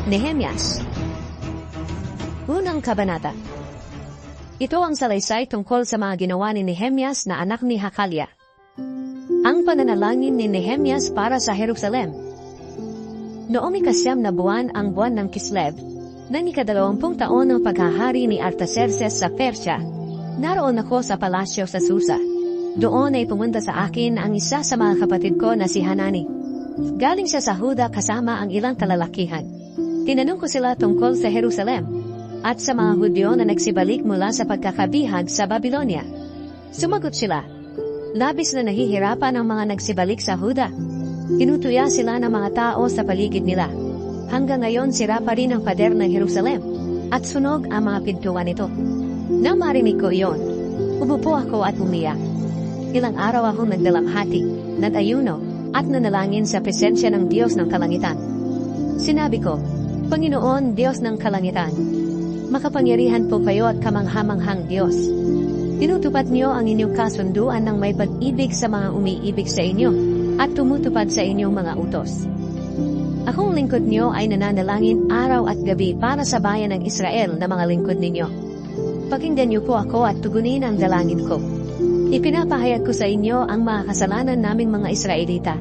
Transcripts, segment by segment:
Nehemyas. Unang kabanata. Ito ang salaysay tungkol sa mga ginawa ni Nehemyas na anak ni Hakalia. Ang pananalangin ni Nehemyas para sa Jerusalem. Noong ikasyam na buwan ang buwan ng Kislev, nang ika-20 taon ng paghahari ni Artaxerxes sa Persya, naroon ako sa palasyo sa Susa. Doon ay pumunta sa akin ang isa sa mga kapatid ko na si Hanani. Galing siya sa Huda kasama ang ilang kalalakihan. Tinanong ko sila tungkol sa Jerusalem at sa mga Hudyo na nagsibalik mula sa pagkakabihag sa Babylonia. Sumagot sila, labis na nahihirapan ang mga nagsibalik sa Huda. Tinutuya sila ng mga tao sa paligid nila. Hanggang ngayon sira pa rin ang pader ng Jerusalem at sunog ang mga pintuan nito. Nang marinig ko iyon, umupo ako at umiyak. Ilang araw akong nagdalamhati, nag-ayuno, at nanalangin sa presensya ng Diyos ng Kalangitan. Sinabi ko, Panginoon, Diyos ng Kalangitan, makapangyarihan po kayo at kamanghamanghang Diyos. Tinutupad niyo ang inyong kasunduan ng may pag-ibig sa mga umiibig sa inyo at tumutupad sa inyong mga utos. Akong lingkod niyo ay nananalangin araw at gabi para sa bayan ng Israel na mga lingkod ninyo. Pakinggan niyo po ako at tugunin ang dalangin ko. Ipinapahayag ko sa inyo ang mga kasalanan naming mga Israelita,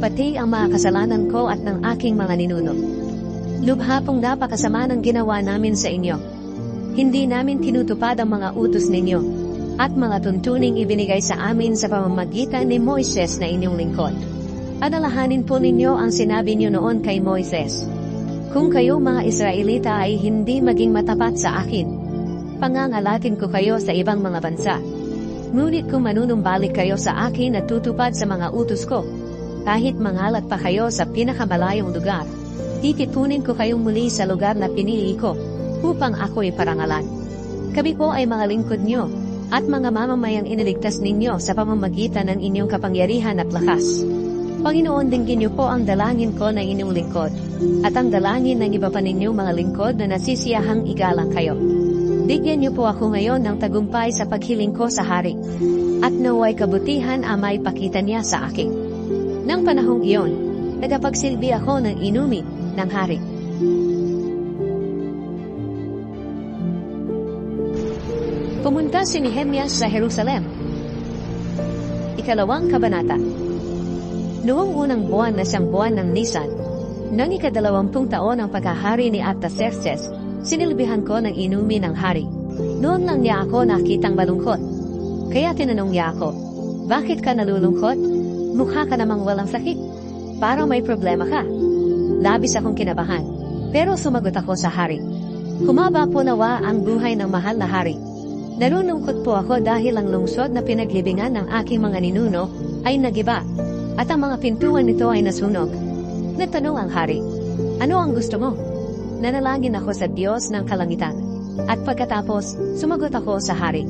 pati ang mga kasalanan ko at ng aking mga ninuno. Lubha pong napakasama ng ginawa namin sa inyo. Hindi namin tinutupad ang mga utos ninyo, at mga tuntuning ibinigay sa amin sa pamamagitan ni Moises na inyong lingkod. Alalahanin po ninyo ang sinabi niyo noon kay Moises. Kung kayo mga Israelita ay hindi maging matapat sa akin, pangangalatin ko kayo sa ibang mga bansa. Ngunit kung manunumbalik kayo sa akin at tutupad sa mga utos ko, kahit mangalat pa kayo sa pinakamalayong lugar, titipunin ko kayong muli sa lugar na pinili ko, upang ako'y parangalan. Kami po ay mga lingkod niyo, at mga mamamayang iniligtas ninyo sa pamamagitan ng inyong kapangyarihan at lakas. Panginoon, dinggin niyo po ang dalangin ko na inyong lingkod, at ang dalangin ng iba pa ninyong mga lingkod na nasisiyahang igalang kayo. Bigyan niyo po ako ngayon ng tagumpay sa paghiling ko sa hari, at naway kabutihan ang may pakita niya sa akin. Nang panahong iyon, nagapagsilbi ako ng inumin ng hari. Pumunta si Nehemyas sa Jerusalem. Ikalawang kabanata. Noong unang buwan na siyang buwan ng Nisan, nang ika-20 taon ang pagkahari ni Artaxerxes, sinilbihan ko ng inumin ng hari. Noon lang niya ako nakitang malungkot. Kaya tinanong niya ako, bakit ka nalulungkot? Mukha ka namang walang sakit. Parang may problema ka. Labis akong kinabahan. Pero sumagot ako sa hari. Humaba po nawa ang buhay ng mahal na hari. Nalulungkot po ako dahil ang lungsod na pinaglibingan ng aking mga ninuno ay nagiba, at ang mga pintuan nito ay nasunog. Nagtanong ang hari, ano ang gusto mo? Nanalangin ako sa Diyos ng Kalangitan. At pagkatapos, sumagot ako sa hari.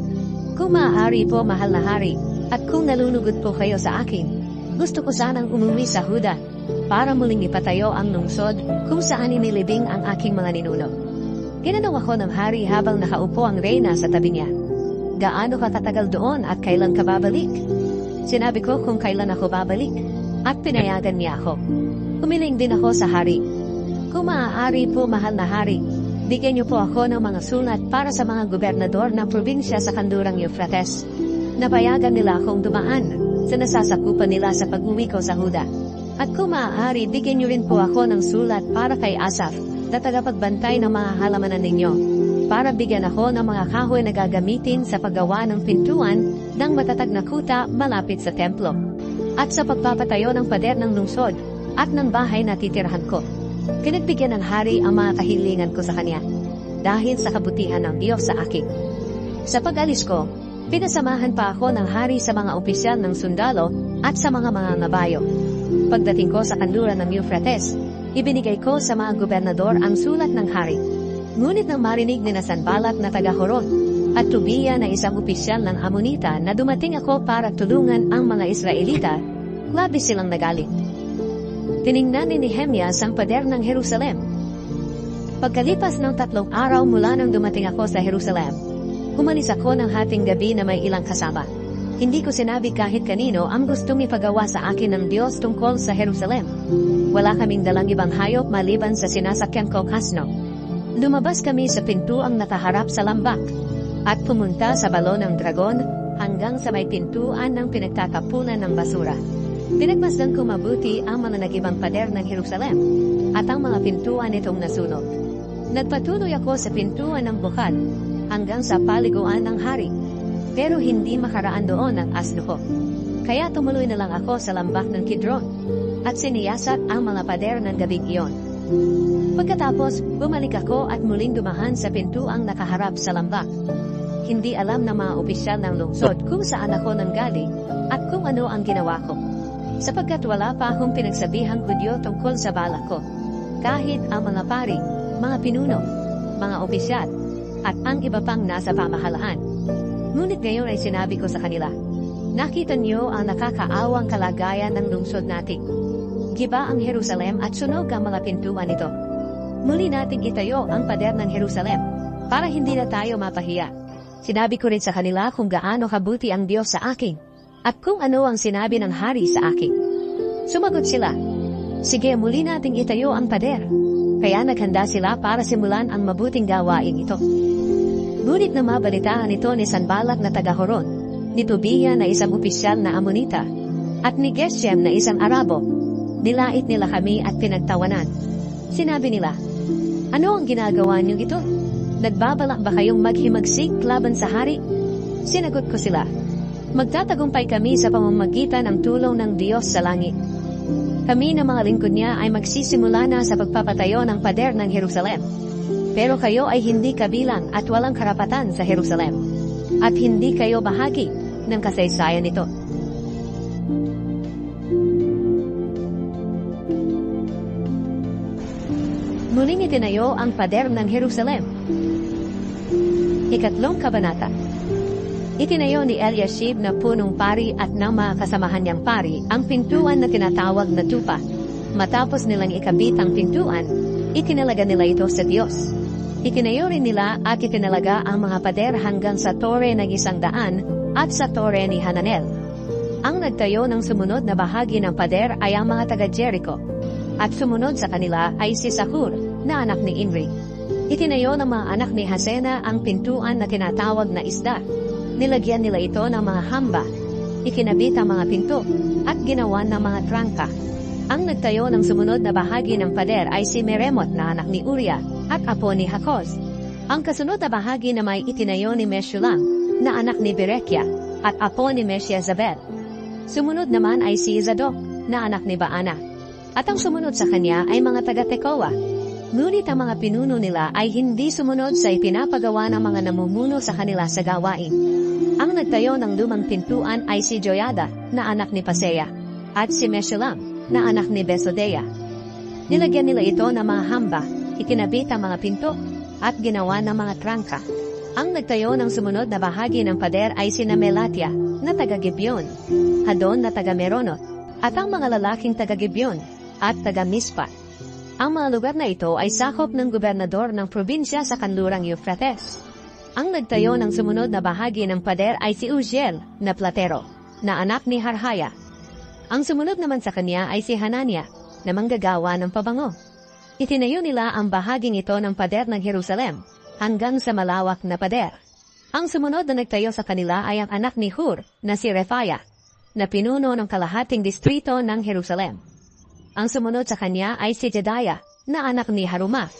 Kung maaari po mahal na hari, at kung nalulugod po kayo sa akin, gusto ko sanang umuwi sa Huda, para muling ipatayo ang lungsod kung saan inilibing ang aking mga ninuno. Ginanong ako ng hari habang nakaupo ang reyna sa tabi niya. Gaano ka tatagal doon at kailan ka babalik? Sinabi ko kung kailan ako babalik, at pinayagan niya ako. Humiling din ako sa hari. Kung maaari po mahal na hari, bigyan niyo po ako ng mga sulat para sa mga gobernador ng probinsya sa kandurang Euphrates. Napayagan nila akong dumaan sa nasasakupan nila sa pag-uwi ko sa Huda. At kung maaari, bigyan niyo rin po ako ng sulat para kay Asaph, na tagapagbantay ng mga halamanan ninyo, para bigyan ako ng mga kahoy na gagamitin sa paggawa ng pintuan ng matatag na kuta malapit sa templo, at sa pagpapatayo ng pader ng lungsod, at ng bahay na titirahan ko. Pinagbigyan ng hari ang mga kahilingan ko sa kanya, dahil sa kabutihan ng Diyos sa akin. Sa pag-alis ko, pinasamahan pa ako ng hari sa mga opisyal ng sundalo at sa mga nabayo. Pagdating ko sa kanluran ng Euphrates, ibinigay ko sa mga gobernador ang sulat ng hari. Ngunit nang marinig ni Sanballat na taga-Horon at Tobiah na isang opisyal ng Amonita na dumating ako para tulungan ang mga Israelita, labis silang nagalit. Tiningnan ni Nehemyas ang pader ng Jerusalem. Pagkalipas ng 3 araw mula nang dumating ako sa Jerusalem, umalis ako ng hating gabi na may ilang kasama. Hindi ko sinabi kahit kanino ang gustong ipagawa sa akin ng Diyos tungkol sa Jerusalem. Wala kaming dalang ibang hayop maliban sa sinasakyan kong asno. Lumabas kami sa pintuang nakaharap sa lambak at pumunta sa balon ng dragon hanggang sa may pintuan ng pinagtatapunan ng basura. Pinagmasdan ko mabuti ang mga nagibang pader ng Jerusalem at ang mga pintuan nitong nasunog. Nagpatuloy ako sa pintuan ng bukal hanggang sa paliguan ng hari, pero hindi makaraan doon ang asno ko. Kaya tumuloy na lang ako sa lambak ng Kidron at siniyasat ang mga pader ng gabing iyon. Pagkatapos, bumalik ako at muling dumahan sa pintuang nakaharap sa lambak. Hindi alam ng mga opisyal ng lungsod kung saan ako nanggaling at kung ano ang ginawa ko, sapagkat wala pa akong pinagsabihang Hudyo tungkol sa balak ko. Kahit ang mga pari, mga pinuno, mga opisyal, at ang iba pang nasa pamahalaan. Ngunit ngayon ay sinabi ko sa kanila, nakita niyo ang nakakaawang kalagayan ng lungsod natin. Giba ang Jerusalem at sunog ang mga pintuan nito. Muli nating itayo ang pader ng Jerusalem para hindi na tayo mapahiya. Sinabi ko rin sa kanila kung gaano kabuti ang Diyos sa akin at kung ano ang sinabi ng hari sa akin. Sumagot sila, sige, muli nating itayo ang pader. Kaya naghanda sila para simulan ang mabuting gawain ito. Ngunit na mabalitaan ito ni Sanballat na taga-Horon, ni Tobiah na isang opisyal na Amonita, at ni Geshem na isang Arabo. Nilait nila kami at pinagtawanan. Sinabi nila, ano ang ginagawa niyo ito? Nagbabalak ba kayong maghimagsik laban sa hari? Sinagot ko sila, magtatagumpay kami sa pamamagitan ng tulong ng Diyos sa langit. Kami na mga lingkod niya ay magsisimula na sa pagpapatayo ng pader ng Jerusalem. Pero kayo ay hindi kabilang at walang karapatan sa Jerusalem. At hindi kayo bahagi ng kasaysayan nito. Muling itinayo ang pader ng Jerusalem. Ikatlong kabanata. Itinayo ni Eliashib na punong pari at ng mga kasamahan niyang pari ang pintuan na tinatawag na tupa. Matapos nilang ikabit ang pintuan, itinalaga nila ito sa Diyos. Itinayo rin nila at itinalaga ang mga pader hanggang sa tore ng 100 at sa tore ni Hananel. Ang nagtayo ng sumunod na bahagi ng pader ay ang mga taga-Jericho. At sumunod sa kanila ay si Sahur, na anak ni Imri. Itinayo ng mga anak ni Hasena ang pintuan na tinatawag na isda. Nilagyan nila ito ng mga hamba, ikinabit ang mga pinto, at ginawan ng mga trangka. Ang nagtayo ng sumunod na bahagi ng pader ay si Meremot na anak ni Uriah at apo ni Hakoz. Ang kasunod na bahagi na may itinayo ni Meshulam na anak ni Berekia at apo ni Meshiezabel. Sumunod naman ay si Zadok na anak ni Baana. At ang sumunod sa kanya ay mga taga-Tekoa. Ngunit ang mga pinuno nila ay hindi sumunod sa ipinapagawa ng mga namumuno sa kanila sa gawain. Ang nagtayo ng lumang pintuan ay si Joyada na anak ni Paseah at si Meshulam na anak ni Besodeya. Nilagyan nila ito ng mga hamba, ikinabit ang mga pinto, at ginawa ng mga trangka. Ang nagtayo ng sumunod na bahagi ng pader ay sina Melatia na taga-Gibeon, Hadon na taga-Meronot, at ang mga lalaking taga-Gibeon at taga-Mispa. Ang mga lugar na ito ay sakop ng gobernador ng probinsya sa kanlurang Euphrates. Ang nagtayo ng sumunod na bahagi ng pader ay si Uziel na platero, na anak ni Harhaya. Ang sumunod naman sa kanya ay si Hanania, na manggagawa ng pabango. Itinayo nila ang bahaging ito ng pader ng Jerusalem, hanggang sa malawak na pader. Ang sumunod na nagtayo sa kanila ay ang anak ni Hur, na si Refaya, na pinuno ng kalahating distrito ng Jerusalem. Ang sumunod sa kanya ay si Jedaiah, na anak ni Harumaph.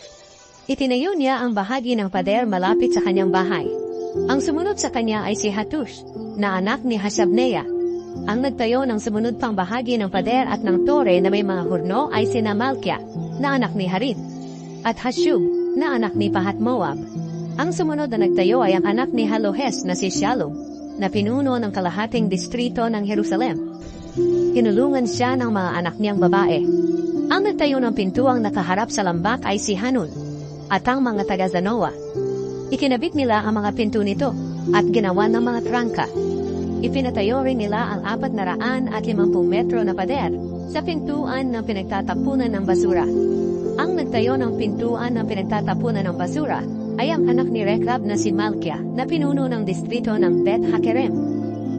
Itinayo niya ang bahagi ng pader malapit sa kanyang bahay. Ang sumunod sa kanya ay si Hatush, na anak ni Hashabneah. Ang nagtayo ng sumunod pang bahagi ng pader at ng tore na may mga hurno ay si Malkia, na anak ni Harid, at Hashub, na anak ni Pahat-Moab. Ang sumunod na nagtayo ay ang anak ni Halohes na si Shalom, na pinuno ng kalahating distrito ng Jerusalem. Kinulungan siya ng mga anak niyang babae. Ang nagtayo ng pintuang nakaharap sa lambak ay si Hanun, at ang mga taga-Zanoa. Ikinabit nila ang mga pinto nito, at ginawa ng mga trangka. Ipinatayo rin nila ang 450 metro na pader sa pintuan ng pinagtatapunan ng basura. Ang nagtayo ng pintuan ng pinagtatapunan ng basura ay ang anak ni Rekab na si Malkia, na pinuno ng distrito ng Beth Hakerem.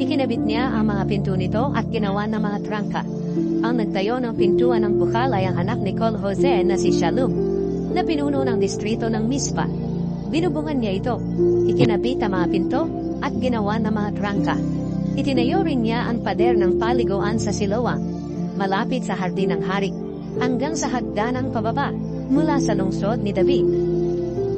Ikinabit niya ang mga pinto nito at ginawa ng mga trangka. Ang nagtayo ng pintuan ng bukal ay ang anak ni Col Jose na si Shalom, na pinuno ng distrito ng Mispa. Binubungan niya ito, ikinabit ang mga pinto, at ginawa ng mga trangka. Itinayo rin niya ang pader ng paliguan sa Siloam, malapit sa hardin ng hari, hanggang sa hagdanang pababa, mula sa lungsod ni David.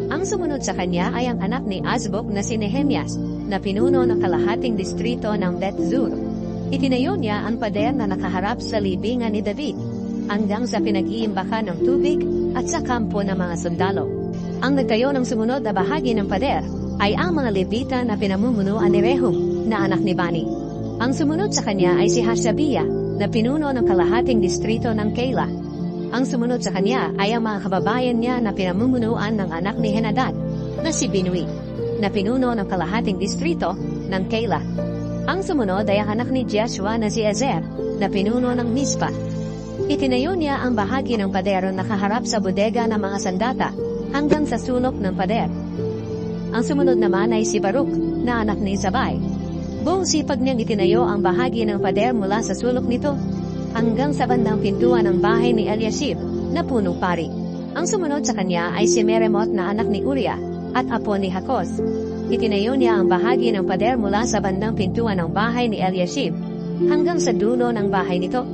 Ang sumunod sa kanya ay ang anak ni Azbuk na si Nehemias, na pinuno ng kalahating distrito ng Bet-Zur. Itinayo niya ang pader na nakaharap sa libingan ni David, hanggang sa pinag-iimbakan ng tubig at sa kampo ng mga sundalo. Ang nagtayo ng sumunod na bahagi ng pader ay ang mga Levita na pinamumunuan ni Rehum, na anak ni Bani. Ang sumunod sa kanya ay si Hashabiah, na pinuno ng kalahating distrito ng Keilah. Ang sumunod sa kanya ay ang mga kababayan niya na pinamumunuan ng anak ni Henadad, na si Binui, na pinuno ng kalahating distrito ng Keilah. Ang sumunod ay ang anak ni Jeshua na si Ezer, na pinuno ng Mispa. Itinayo niya ang bahagi ng pader na nakaharap sa bodega ng mga sandata, hanggang sa sulok ng pader. Ang sumunod naman ay si Baruch, na anak ni Zabay. Buong sipag niyang itinayo ang bahagi ng pader mula sa sulok nito, hanggang sa bandang pintuan ng bahay ni Eliashib, na punong pari. Ang sumunod sa kanya ay si Meremot na anak ni Uriah, at apo ni Hakos. Itinayo niya ang bahagi ng pader mula sa bandang pintuan ng bahay ni Eliashib, hanggang sa dulo ng bahay nito.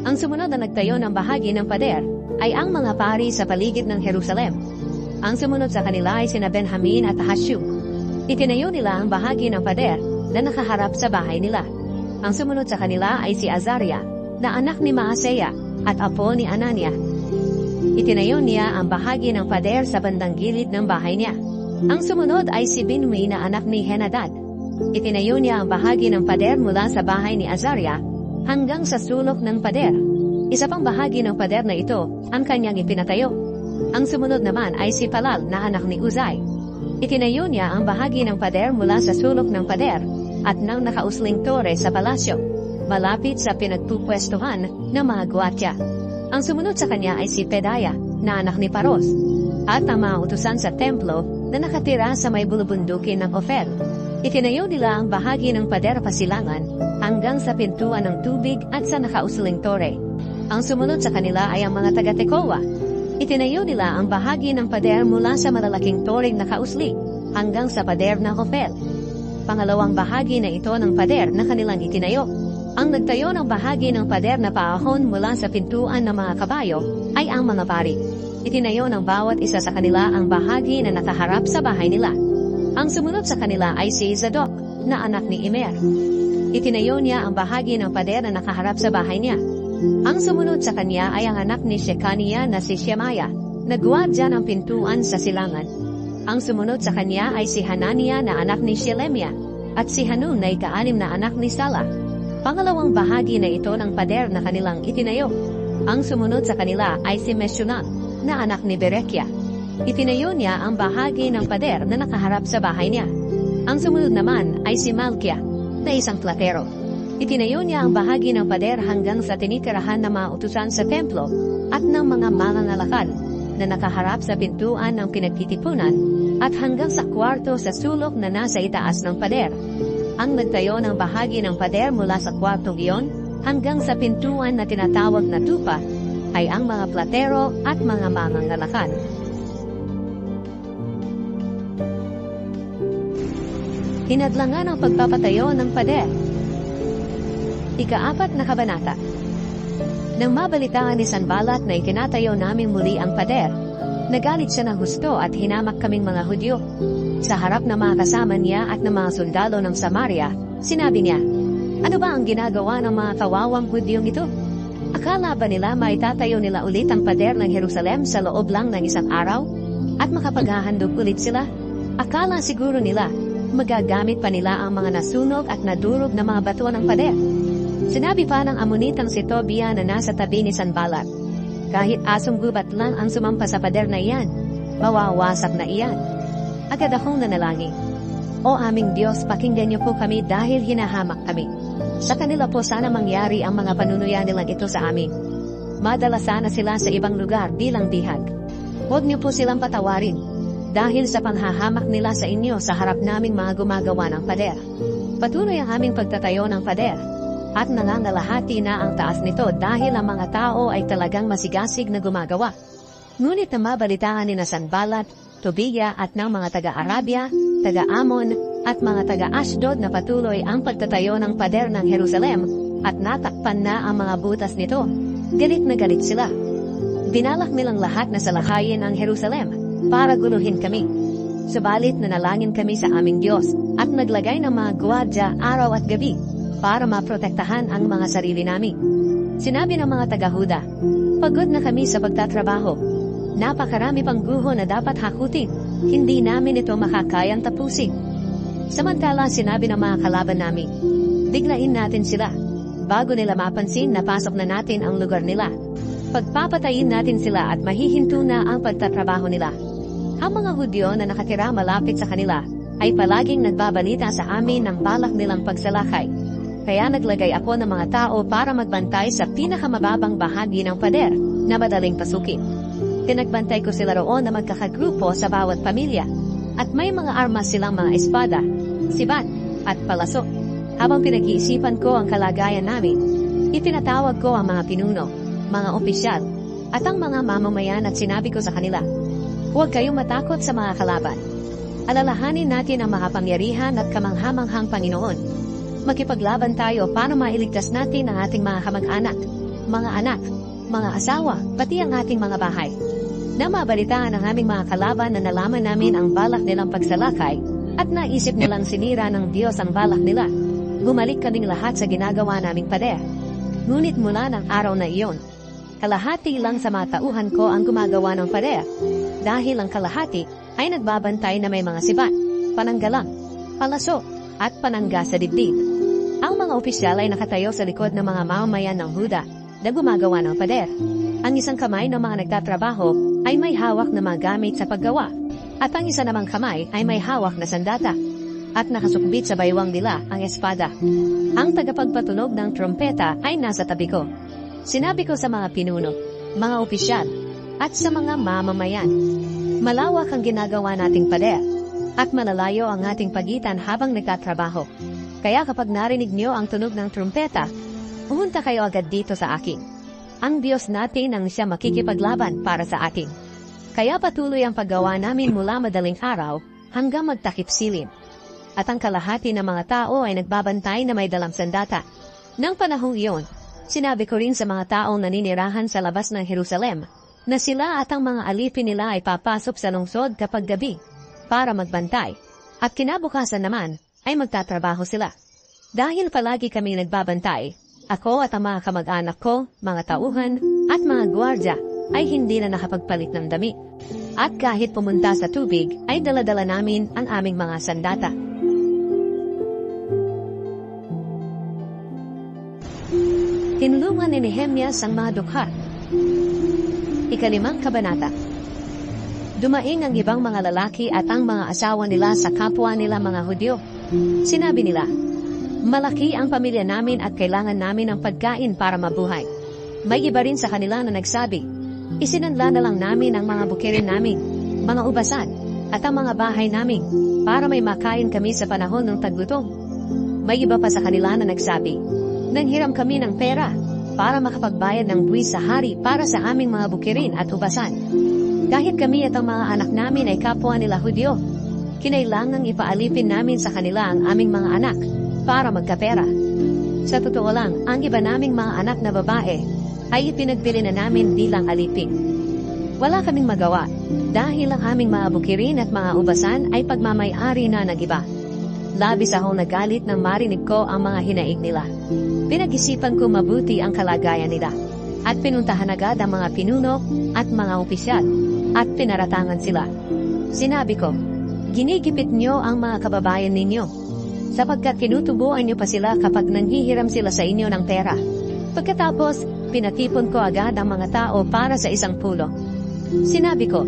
Ang sumunod na nagtayo ng bahagi ng pader ay ang mga pari sa paligid ng Jerusalem. Ang sumunod sa kanila ay sina Benjamin at Hashub. Itinayo nila ang bahagi ng pader na nakaharap sa bahay nila. Ang sumunod sa kanila ay si Azariah, na anak ni Maaseya at apo ni Ananiah. Itinayo niya ang bahagi ng pader sa bandang gilid ng bahay niya. Ang sumunod ay si Binui na anak ni Henadad. Itinayo niya ang bahagi ng pader mula sa bahay ni Azariah hanggang sa sulok ng pader. Isa pang bahagi ng pader na ito ang kanyang ipinatayo. Ang sumunod naman ay si Palal na anak ni Uzai. Itinayo niya ang bahagi ng pader mula sa sulok ng pader at ng nakausling tore sa palasyo, malapit sa pinagpupwestuhan ng mga gwardya. Ang sumunod sa kanya ay si Pedaya na anak ni Paros, at ang mga utusan sa templo na nakatira sa may bulubundukin ng Ophel. Itinayo nila ang bahagi ng pader pasilangan hanggang sa pintuan ng tubig at sa nakausling tore. Ang sumunod sa kanila ay ang mga taga-Tekoa. Itinayo nila ang bahagi ng pader mula sa malalaking toring nakausli hanggang sa pader ng Ophel. Pangalawang bahagi na ito ng pader na kanilang itinayo. Ang nagtayo ng bahagi ng pader na paahon mula sa pintuan ng mga kabayo ay ang mga pari. Itinayo ng bawat isa sa kanila ang bahagi na nakaharap sa bahay nila. Ang sumunod sa kanila ay si Zadok, na anak ni Immer. Itinayo niya ang bahagi ng pader na nakaharap sa bahay niya. Ang sumunod sa kanya ay ang anak ni Shekaniah na si Shemaiah, na gwardya ng pintuan sa silangan. Ang sumunod sa kanya ay si Hananiah na anak ni Shelemiah, at si Hanun na ika-anim na anak ni Salah. Pangalawang bahagi na ito ng pader na kanilang itinayo. Ang sumunod sa kanila ay si Meshullam, na anak ni Berekiah. Itinayo niya ang bahagi ng pader na nakaharap sa bahay niya. Ang sumunod naman ay si Malkiah, na isang platero. Itinayo niya ang bahagi ng pader hanggang sa tinitirahan ng mga utusan sa templo at ng mga mangangalakal na nakaharap sa pintuan ng pinagtitipunan at hanggang sa kwarto sa sulok na nasa itaas ng pader. Ang nagtayo ng bahagi ng pader mula sa kwartong iyon hanggang sa pintuan na tinatawag na tupa ay ang mga platero at mga mangangalakal. Hinadlangan ang pagpapatayo ng pader. Ika-4 na kabanata. Nang mabalitaan ni Sanballat na itinatayo namin muli ang pader, nagalit siya ng husto at hinamak kaming mga Hudyo. Sa harap ng mga kasama niya at ng mga sundalo ng Samaria, sinabi niya, "Ano ba ang ginagawa ng mga kawawang Hudyong ito? Akala ba nila maitatayo nila ulit ang pader ng Jerusalem sa loob lang ng isang araw? At makapaghahandog ulit sila? Akala siguro nila, magagamit pa nila ang mga nasunog at nadurog na mga bato ng pader." Sinabi pa ng Amonitang si Tobiah na nasa tabi ni Sanballat, "Kahit asong gubat lang ang sumampa sa pader na iyan, mawawasak na iyan." Agad akong nanalangin, "O aming Diyos, pakinggan niyo po kami dahil hinahamak kami. Sa kanila po sana mangyari ang mga panunuyan nilang ito sa amin. Madala sana sila sa ibang lugar bilang dihag. Huwag niyo po silang patawarin, dahil sa panghahamak nila sa inyo sa harap naming mga gumagawa ng pader. Patuloy ang aming pagtatayo ng pader. at nangangalahati na ang taas nito dahil ang mga tao ay talagang masigasig na gumagawa. Ngunit na mabalitaan ni na Sanballat, Tobiya at ng mga taga-Arabia, taga-Amon, at mga taga-Ashdod na patuloy ang pagtatayo ng pader ng Jerusalem at natakpan na ang mga butas nito. Galit na galit sila. Binalak nilang lahat na salakayin ang Jerusalem para guluhin kami. Subalit nanalangin kami sa aming Diyos at naglagay ng mga gwardiya araw at gabi para maprotektahan ang mga sarili namin. Sinabi ng mga taga-Huda, "Pagod na kami sa pagtatrabaho. Napakarami pang guho na dapat hakutin. Hindi namin ito makakayang tapusin." Samantala sinabi ng mga kalaban namin, "Biglain natin sila. Bago nila mapansin na pasok na natin ang lugar nila. Pagpapatayin natin sila at mahihinto na ang pagtatrabaho nila." Ang mga Hudyo na nakatira malapit sa kanila ay palaging nagbabalita sa amin ng balak nilang pagsalakay. Kaya naglagay ako ng mga tao para magbantay sa pinakamababang bahagi ng pader na madaling pasukin. Pinagbantay ko sila roon na magkakagrupo sa bawat pamilya at may mga armas silang mga espada, sibat, at palaso. Habang pinag-iisipan ko ang kalagayan namin, ipinatawag ko ang mga pinuno, mga opisyal, at ang mga mamamayan at sinabi ko sa kanila, "Huwag kayong matakot sa mga kalaban. Alalahanin natin ang makapangyarihan at kamanghamanghang Panginoon. Makipaglaban tayo para mailigtas natin ang ating mga kamag-anak, mga anak, mga asawa, pati ang ating mga bahay." Na mabalitaan ang aming mga kalaban na nalaman namin ang balak nilang pagsalakay at naisip nilang sinira ng Diyos ang balak nila. Bumalik kaming lahat sa ginagawa naming pader. Ngunit mula ng araw na iyon, kalahati lang sa mga tauhan ko ang gumagawa ng pader, dahil ang kalahati ay nagbabantay na may mga sibat, pananggalang, palaso, at panangga sa dibdib. Ang mga opisyal ay nakatayo sa likod ng mga mamamayan ng Huda na gumagawa ng pader. Ang isang kamay ng mga nagtatrabaho ay may hawak na mga gamit sa paggawa, at ang isa namang kamay ay may hawak na sandata, at nakasukbit sa baywang nila ang espada. Ang tagapagpatunog ng trompeta ay nasa tabi ko. Sinabi ko sa mga pinuno, mga opisyal, at sa mga mamamayan, malawak ang ginagawa nating pader, at malalayo ang ating pagitan habang nagtatrabaho. Kaya kapag narinig niyo ang tunog ng trompeta, pumunta kayo agad dito sa akin. Ang Diyos natin ang siya makikipaglaban para sa atin. Kaya patuloy ang paggawa namin mula madaling araw hanggang magtakip silim. At ang kalahati ng mga tao ay nagbabantay na may dalang sandata. Nang panahong iyon, sinabi ko rin sa mga taong naninirahan sa labas ng Jerusalem na sila at ang mga alipin nila ay papasok sa lungsod kapag gabi para magbantay. At kinabukasan naman ay magtatrabaho sila. Dahil palagi kami nagbabantay, ako at ang mga kamag-anak ko, mga tauhan, at mga gwardya ay hindi na nakapagpalit ng damit. At kahit pumunta sa tubig, ay daladala namin ang aming mga sandata. Tinulungan ni Nehemias ang mga dukha. 5 kabanata. Dumaing ang ibang mga lalaki at ang mga asawa nila sa kapwa nila mga Hudyo. Sinabi nila, "Malaki ang pamilya namin at kailangan namin ng pagkain para mabuhay." May iba rin sa kanila na nagsabi, "Isinanla na lang namin ang mga bukirin namin, mga ubasan, at ang mga bahay namin, para may makain kami sa panahon ng taggutom." May iba pa sa kanila na nagsabi, "Nanghiram kami ng pera para makapagbayad ng buwis sa hari para sa aming mga bukirin at ubasan. Kahit kami at ang mga anak namin ay kapwa nila Hudyo, kinailangang ipaalipin namin sa kanila ang aming mga anak para magkapera. Sa totoo lang, ang iba naming mga anak na babae ay ipinagbili na namin bilang alipin. Wala kaming magawa dahil ang aming mga bukirin at mga ubasan ay pagmamay-ari na nag-iba." Labis akong nagalit nang marinig ko ang mga hinaing nila. Pinag-isipan ko mabuti ang kalagayan nila, at pinuntahan agad ang mga pinuno at mga opisyal, at pinaratangan sila. Sinabi ko, "Ginigipit niyo ang mga kababayan ninyo, sapagkat tinutubuan niyo pa sila kapag nanghihiram sila sa inyo ng pera." Pagkatapos, pinatipon ko agad ang mga tao para sa isang pulo. Sinabi ko,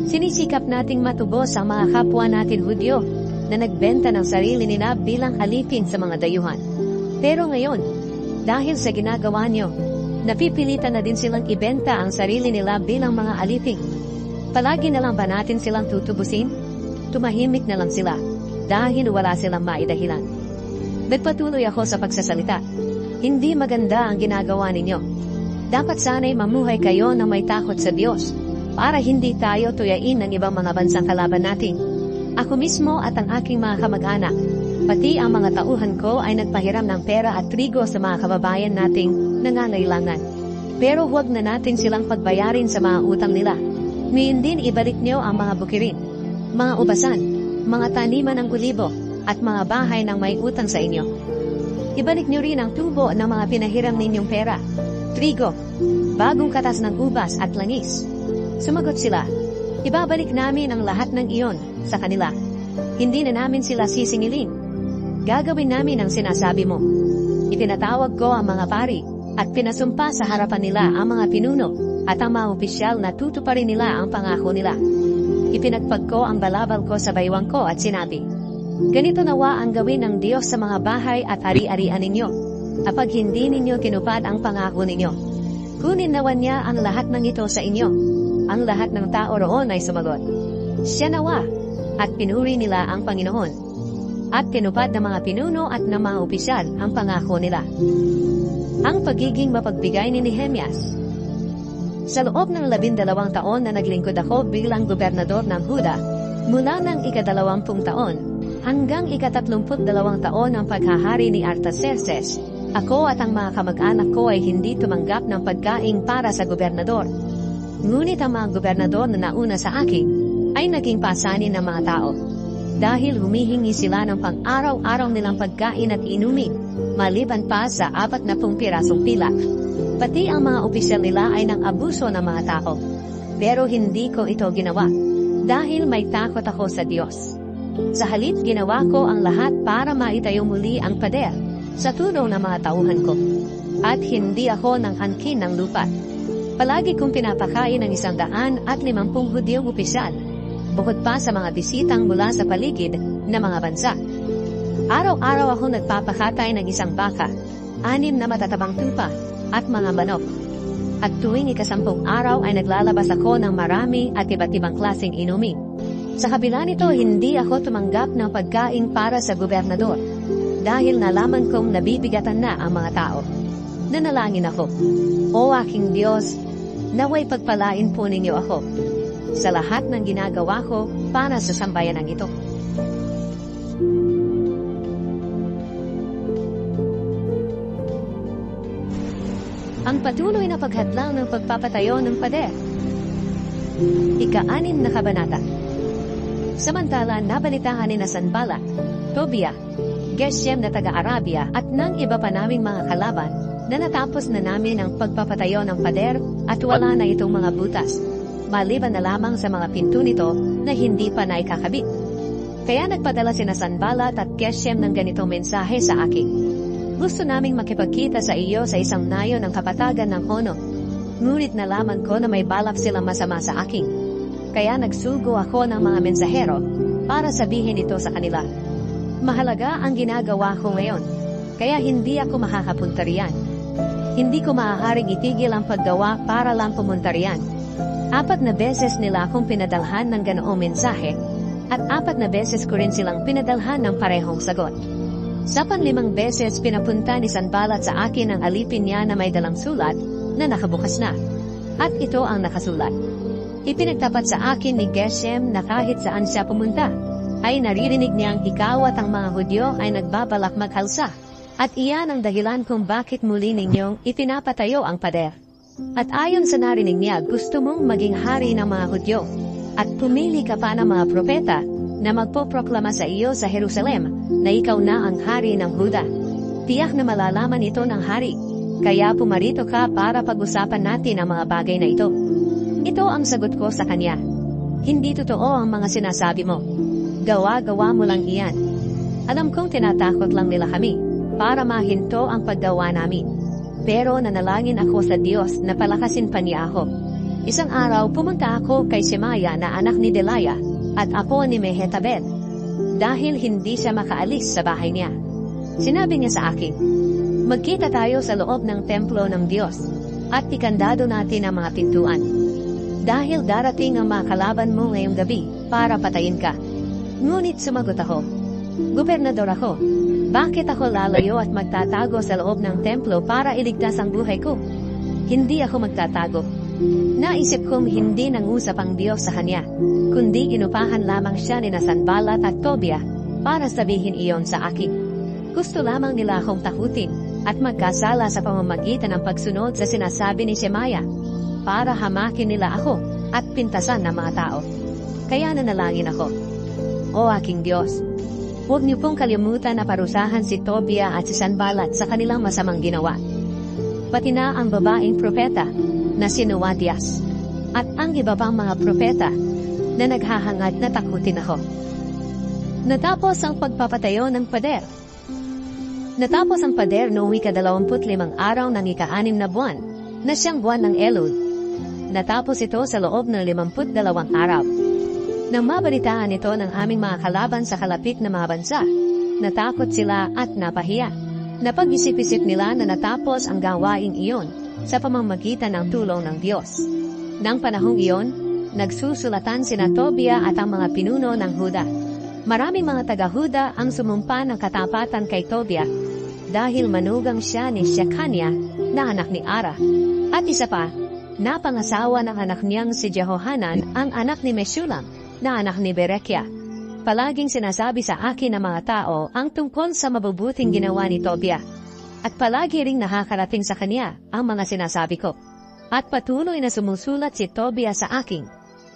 "Sinisikap nating matubos ang mga kapwa natin Hudyo na nagbenta ng sarili nila bilang alipin sa mga dayuhan. Pero ngayon, dahil sa ginagawa niyo, napipilitan na din silang ibenta ang sarili nila bilang mga alipin. Palagi na lang ba natin silang tutubusin? Tumahimik na lang sila, dahil wala silang maidahilan." Nagpatuloy ako sa pagsasalita. Hindi maganda ang ginagawa ninyo. Dapat sana'y mamuhay kayo na may takot sa Diyos, para hindi tayo tuyain ng ibang mga bansang kalaban natin. Ako mismo at ang aking mga kamag-anak, pati ang mga tauhan ko ay nagpahiram ng pera at trigo sa mga kababayan nating nangangailangan. Pero huwag na natin silang pagbayarin sa mga utang nila. Ngayon din ibalik niyo ang mga bukirin, mga ubasan, mga taniman ng ulibo, at mga bahay ng may utang sa inyo. Ibalik niyo rin ang tubo ng mga pinahiram ninyong pera, trigo, bagong katas ng ubas at langis. Sumagot sila, ibabalik namin ang lahat ng iyon sa kanila. Hindi na namin sila sisingilin. Gagawin namin ang sinasabi mo. Itinatawag ko ang mga pari at pinasumpa sa harapan nila ang mga pinuno at ang mga opisyal na tutuparin nila ang pangako nila. Ipinagpag ko ang balabal ko sa baywang ko at sinabi, ganito nawa ang gawin ng Diyos sa mga bahay at ari-arian ninyo, kapag hindi ninyo tinupad ang pangako ninyo. Kunin nawa niya ang lahat ng ito sa inyo. Ang lahat ng tao roon ay sumagot, siya nawa, at pinuri nila ang Panginoon. At tinupad ng mga pinuno at ng mga opisyal ang pangako nila. Ang pagiging mapagbigay ni Nehemias. Sa loob ng 12 taon na naglingkod ako bilang gobernador ng Huda, mula ng ika-20 taon, hanggang ika-32 taon ng paghahari ni Artaxerxes, ako at ang mga kamag-anak ko ay hindi tumanggap ng pagkain para sa gobernador. Ngunit ang mga gobernador na nauna sa akin ay naging pasanin ng mga tao. Dahil humihingi sila ng pang-araw-araw nilang pagkain at inumin, maliban pa sa 40 pirasong pilak. Pati ang mga opisyal nila ay nang abuso ng mga tao. Pero hindi ko ito ginawa, dahil may takot ako sa Diyos. Sa halip ginawa ko ang lahat para maitayo muli ang pader sa tulong ng mga tauhan ko. At hindi ako nang angkin ng lupa. Palagi kong pinapakain ng 150 Hudyong opisyal, bukod pa sa mga bisitang mula sa paligid na mga bansa. Araw-araw ako nagpapakatay ng 1 baka, 6 na matatabang tupa, at mga manok. At tuwing ika-10 araw ay naglalabas ako ng marami at iba't ibang klaseng inumin. Sa kabila nito, hindi ako tumanggap ng pagkain para sa gobernador, dahil nalaman kong nabibigatan na ang mga tao. Nanalangin ako, O aking Diyos, naway pagpalain po ninyo ako sa lahat ng ginagawa ko para sa sambayanang ito. Ang patuloy na paghadlang ng pagpapatayo ng pader. Ika-6 na kabanata. Samantala, nabalitahan ni Sanballat, Tobia, Geshem na taga-Arabia at ng iba pa naming mga kalaban na natapos na namin ang pagpapatayo ng pader at wala na itong mga butas, maliban na lamang sa mga pinto nito na hindi pa naikakabit. Kaya nagpadala sina Sanballat at Geshem ng ganitong mensahe sa akin. Gusto naming makipagkita sa iyo sa isang nayo ng kapatagan ng Hono. Ngunit nalaman ko na may balak silang masama sa akin. Kaya nagsugo ako ng mga mensahero para sabihin ito sa kanila. Mahalaga ang ginagawa ko ngayon, kaya hindi ako makakapunta riyan. Hindi ko maaaring itigil ang paggawa para lang pumunta riyan. 4 na beses nila akong pinadalhan ng ganoong mensahe, at 4 na beses ko rin silang pinadalhan ng parehong sagot. Sa 5 beses pinapunta ni Sanballat sa akin ang alipin niya na may dalang sulat na nakabukas na. At ito ang nakasulat. Ipinagtapat sa akin ni Geshem na kahit saan siya pumunta, ay naririnig niyang ikaw at ang mga Hudyo ay nagbabalak maghalsa. At iyan ang dahilan kung bakit muli ninyong ipinapatayo ang pader. At ayon sa narinig niya, gusto mong maging hari ng mga Hudyo. At pumili ka pa ng mga propeta na magpoproklama sa iyo sa Jerusalem na ikaw na ang hari ng Huda. Tiyak na malalaman ito ng hari, kaya pumarito ka para pag-usapan natin ang mga bagay na ito. Ito ang sagot ko sa kanya. Hindi totoo ang mga sinasabi mo. Gawa-gawa mo lang iyan. Alam kong tinatakot lang nila kami para mahinto ang paggawa namin. Pero nanalangin ako sa Diyos na palakasin pa niya ako. Isang araw pumunta ako kay Shemaya na anak ni Delaya at apo ni Mehetabel, dahil hindi siya makaalis sa bahay niya. Sinabi niya sa akin, magkita tayo sa loob ng templo ng Diyos at ikandado natin ang mga pintuan. Dahil darating ang mga kalaban mo ngayong gabi para patayin ka. Ngunit sumagot ako, Gobernador ako. Bakit ako lalayo at magtatago sa loob ng templo para iligtas ang buhay ko? Hindi ako magtatago. Naisip kong hindi nangusap ang Diyos sa kanya, kundi inupahan lamang siya ni Sanballat at Tobia para sabihin iyon sa akin. Gusto lamang nila akong takutin at magkasala sa pamamagitan ng pagsunod sa sinasabi ni Shemaya para hamakin nila ako at pintasan ng mga tao. Kaya nanalangin ako. O aking Diyos, huwag niyo pong kalimutan na parusahan si Tobia at si Sanballat sa kanilang masamang ginawa. Pati na ang babaeng propeta na si Noadias at ang iba pang mga propeta na naghahangad na takutin ako. Natapos ang pagpapatayo ng pader. Natapos ang pader noong ika-25 araw ng ika-6 na buwan, na siyang buwan ng Elul. Natapos ito sa loob ng 52 araw. Nang mabalitaan ito ng aming mga kalaban sa kalapit na mga bansa, natakot sila at napahiya. Napag-isip-isip nila na natapos ang gawaing iyon sa pamamagitan ng tulong ng Diyos. Nang panahong iyon, nagsusulatan sina Tobia at ang mga pinuno ng Huda. Maraming mga taga-Huda ang sumumpa ng katapatan kay Tobia dahil manugang siya ni Shekania na anak ni Ara. At isa pa, napangasawa ng anak niyang si Jehohanan ang anak ni Meshulam na anak ni Berekia. Palaging sinasabi sa akin ng mga tao ang tungkol sa mabubuting ginawa ni Tobia. At palagi ring nakakarating sa kanya ang mga sinasabi ko. At patuloy na sumusulat si Tobia sa akin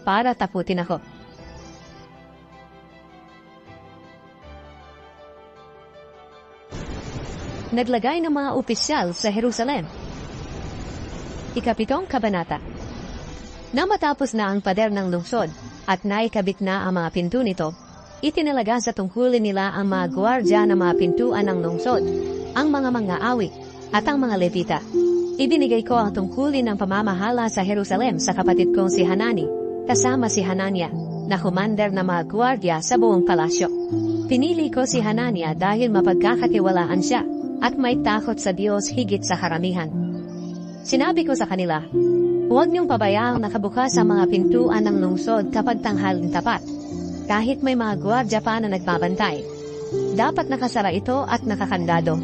para taputin ako. Naglagay ng mga opisyal sa Jerusalem. Ikapitong kabanata. Na matapos na ang pader ng lungsod at naikabit na ang mga pinto nito, itinalaga sa tungkulin nila ang mga gwardya ng mga pintuan ng lungsod, ang mga mang-aawi at ang mga Levita. Ibinigay ko ang tungkulin ng pamamahala sa Jerusalem sa kapatid kong si Hanani, kasama si Hanania, na commander ng mga gwardya sa buong palasyo. Pinili ko si Hanania dahil mapagkakatiwalaan siya at may takot sa Diyos higit sa karamihan. Sinabi ko sa kanila, huwag niyong pabayaang nakabukas ang mga pintuan ng lungsod kapag tanghaling tapat. Kahit may mga gwardya pa na nagbabantay, dapat nakasara ito at nakakandado.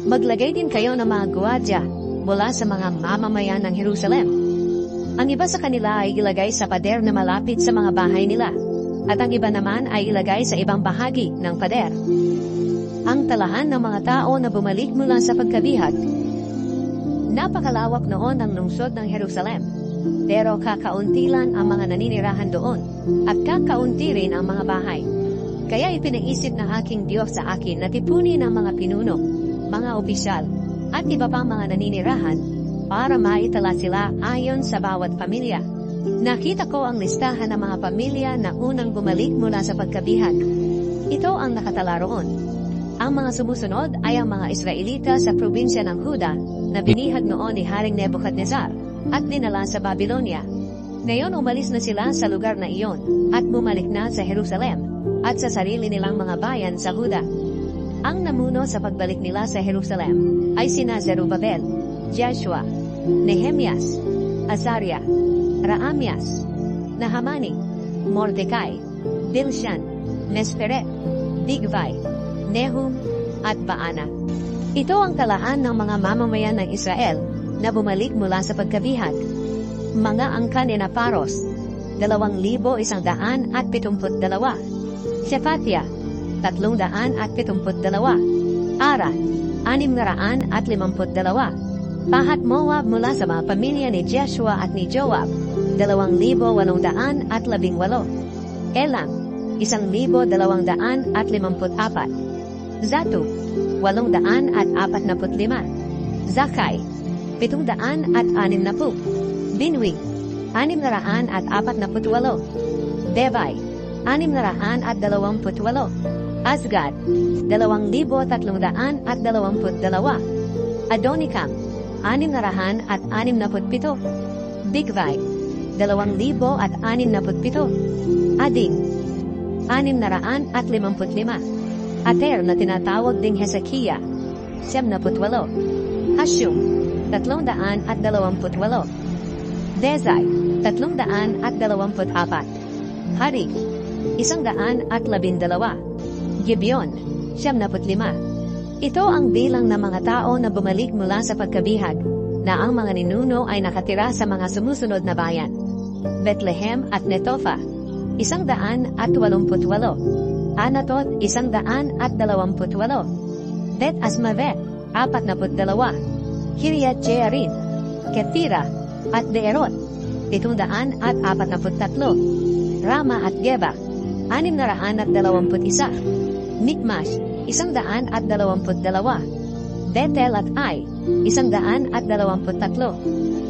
Maglagay din kayo ng mga gwardya mula sa mga mamamayan ng Jerusalem. Ang iba sa kanila ay ilagay sa pader na malapit sa mga bahay nila, at ang iba naman ay ilagay sa ibang bahagi ng pader. Ang talahan ng mga tao na bumalik mula sa pagkabihag. Napakalawak noon ang lungsod ng Jerusalem, pero kakaunti lang ang mga naninirahan doon, at kakaunti rin ang mga bahay. Kaya ipinaisip ng aking Diyos sa akin na tipunin ang mga pinuno, mga opisyal, at iba pang mga naninirahan, para maitala sila ayon sa bawat pamilya. Nakita ko ang listahan ng mga pamilya na unang bumalik mula sa pagkabihag. Ito ang nakatala roon. Ang mga sumusunod ay ang mga Israelita sa probinsya ng Huda na binihag noon ni Haring Nebuchadnezzar at dinala sa Babylonia. Ngayon umalis na sila sa lugar na iyon at bumalik na sa Jerusalem at sa sarili nilang mga bayan sa Huda. Ang namuno sa pagbalik nila sa Jerusalem ay sina Zerubabel, Joshua, Nehemias, Azariah, Raamias, Nahamani, Mordecai, Bilshan, Nesperet, Bigvai, Nehum, at Baana. Ito ang talaan ng mga mamamayan ng Israel na bumalik mula sa pagkabihag. Mga angkan ni Paros, 2,172. Shephatiah, 372. Ara, 652. Pahat Moab mula sa mga pamilya ni Joshua at ni Joab, 2,818. Elam, 1,254. Zatu, 845. Zakai, 760. Binwi, 648. Debay, 628. Asgad, 2,322. Adonikam, 667. Bigvai, 2,067. Ading, 655. Ater na tinatawag ding Hezekiah, 78. Hashum, 328. Dezai, 324. Harig, 112. Gibeon, 75. Ito ang bilang ng mga tao na bumalik mula sa pagkabihag, na ang mga ninuno ay nakatira sa mga sumusunod na bayan. Bethlehem at Netofa, 188. Anatot, 128. Bet Asmavet, 42. Kiryat Jearim, Ketira, at Beerot, 743. Rama at Geba, 621. Mikmash, 122. Bethel at Ai, 123.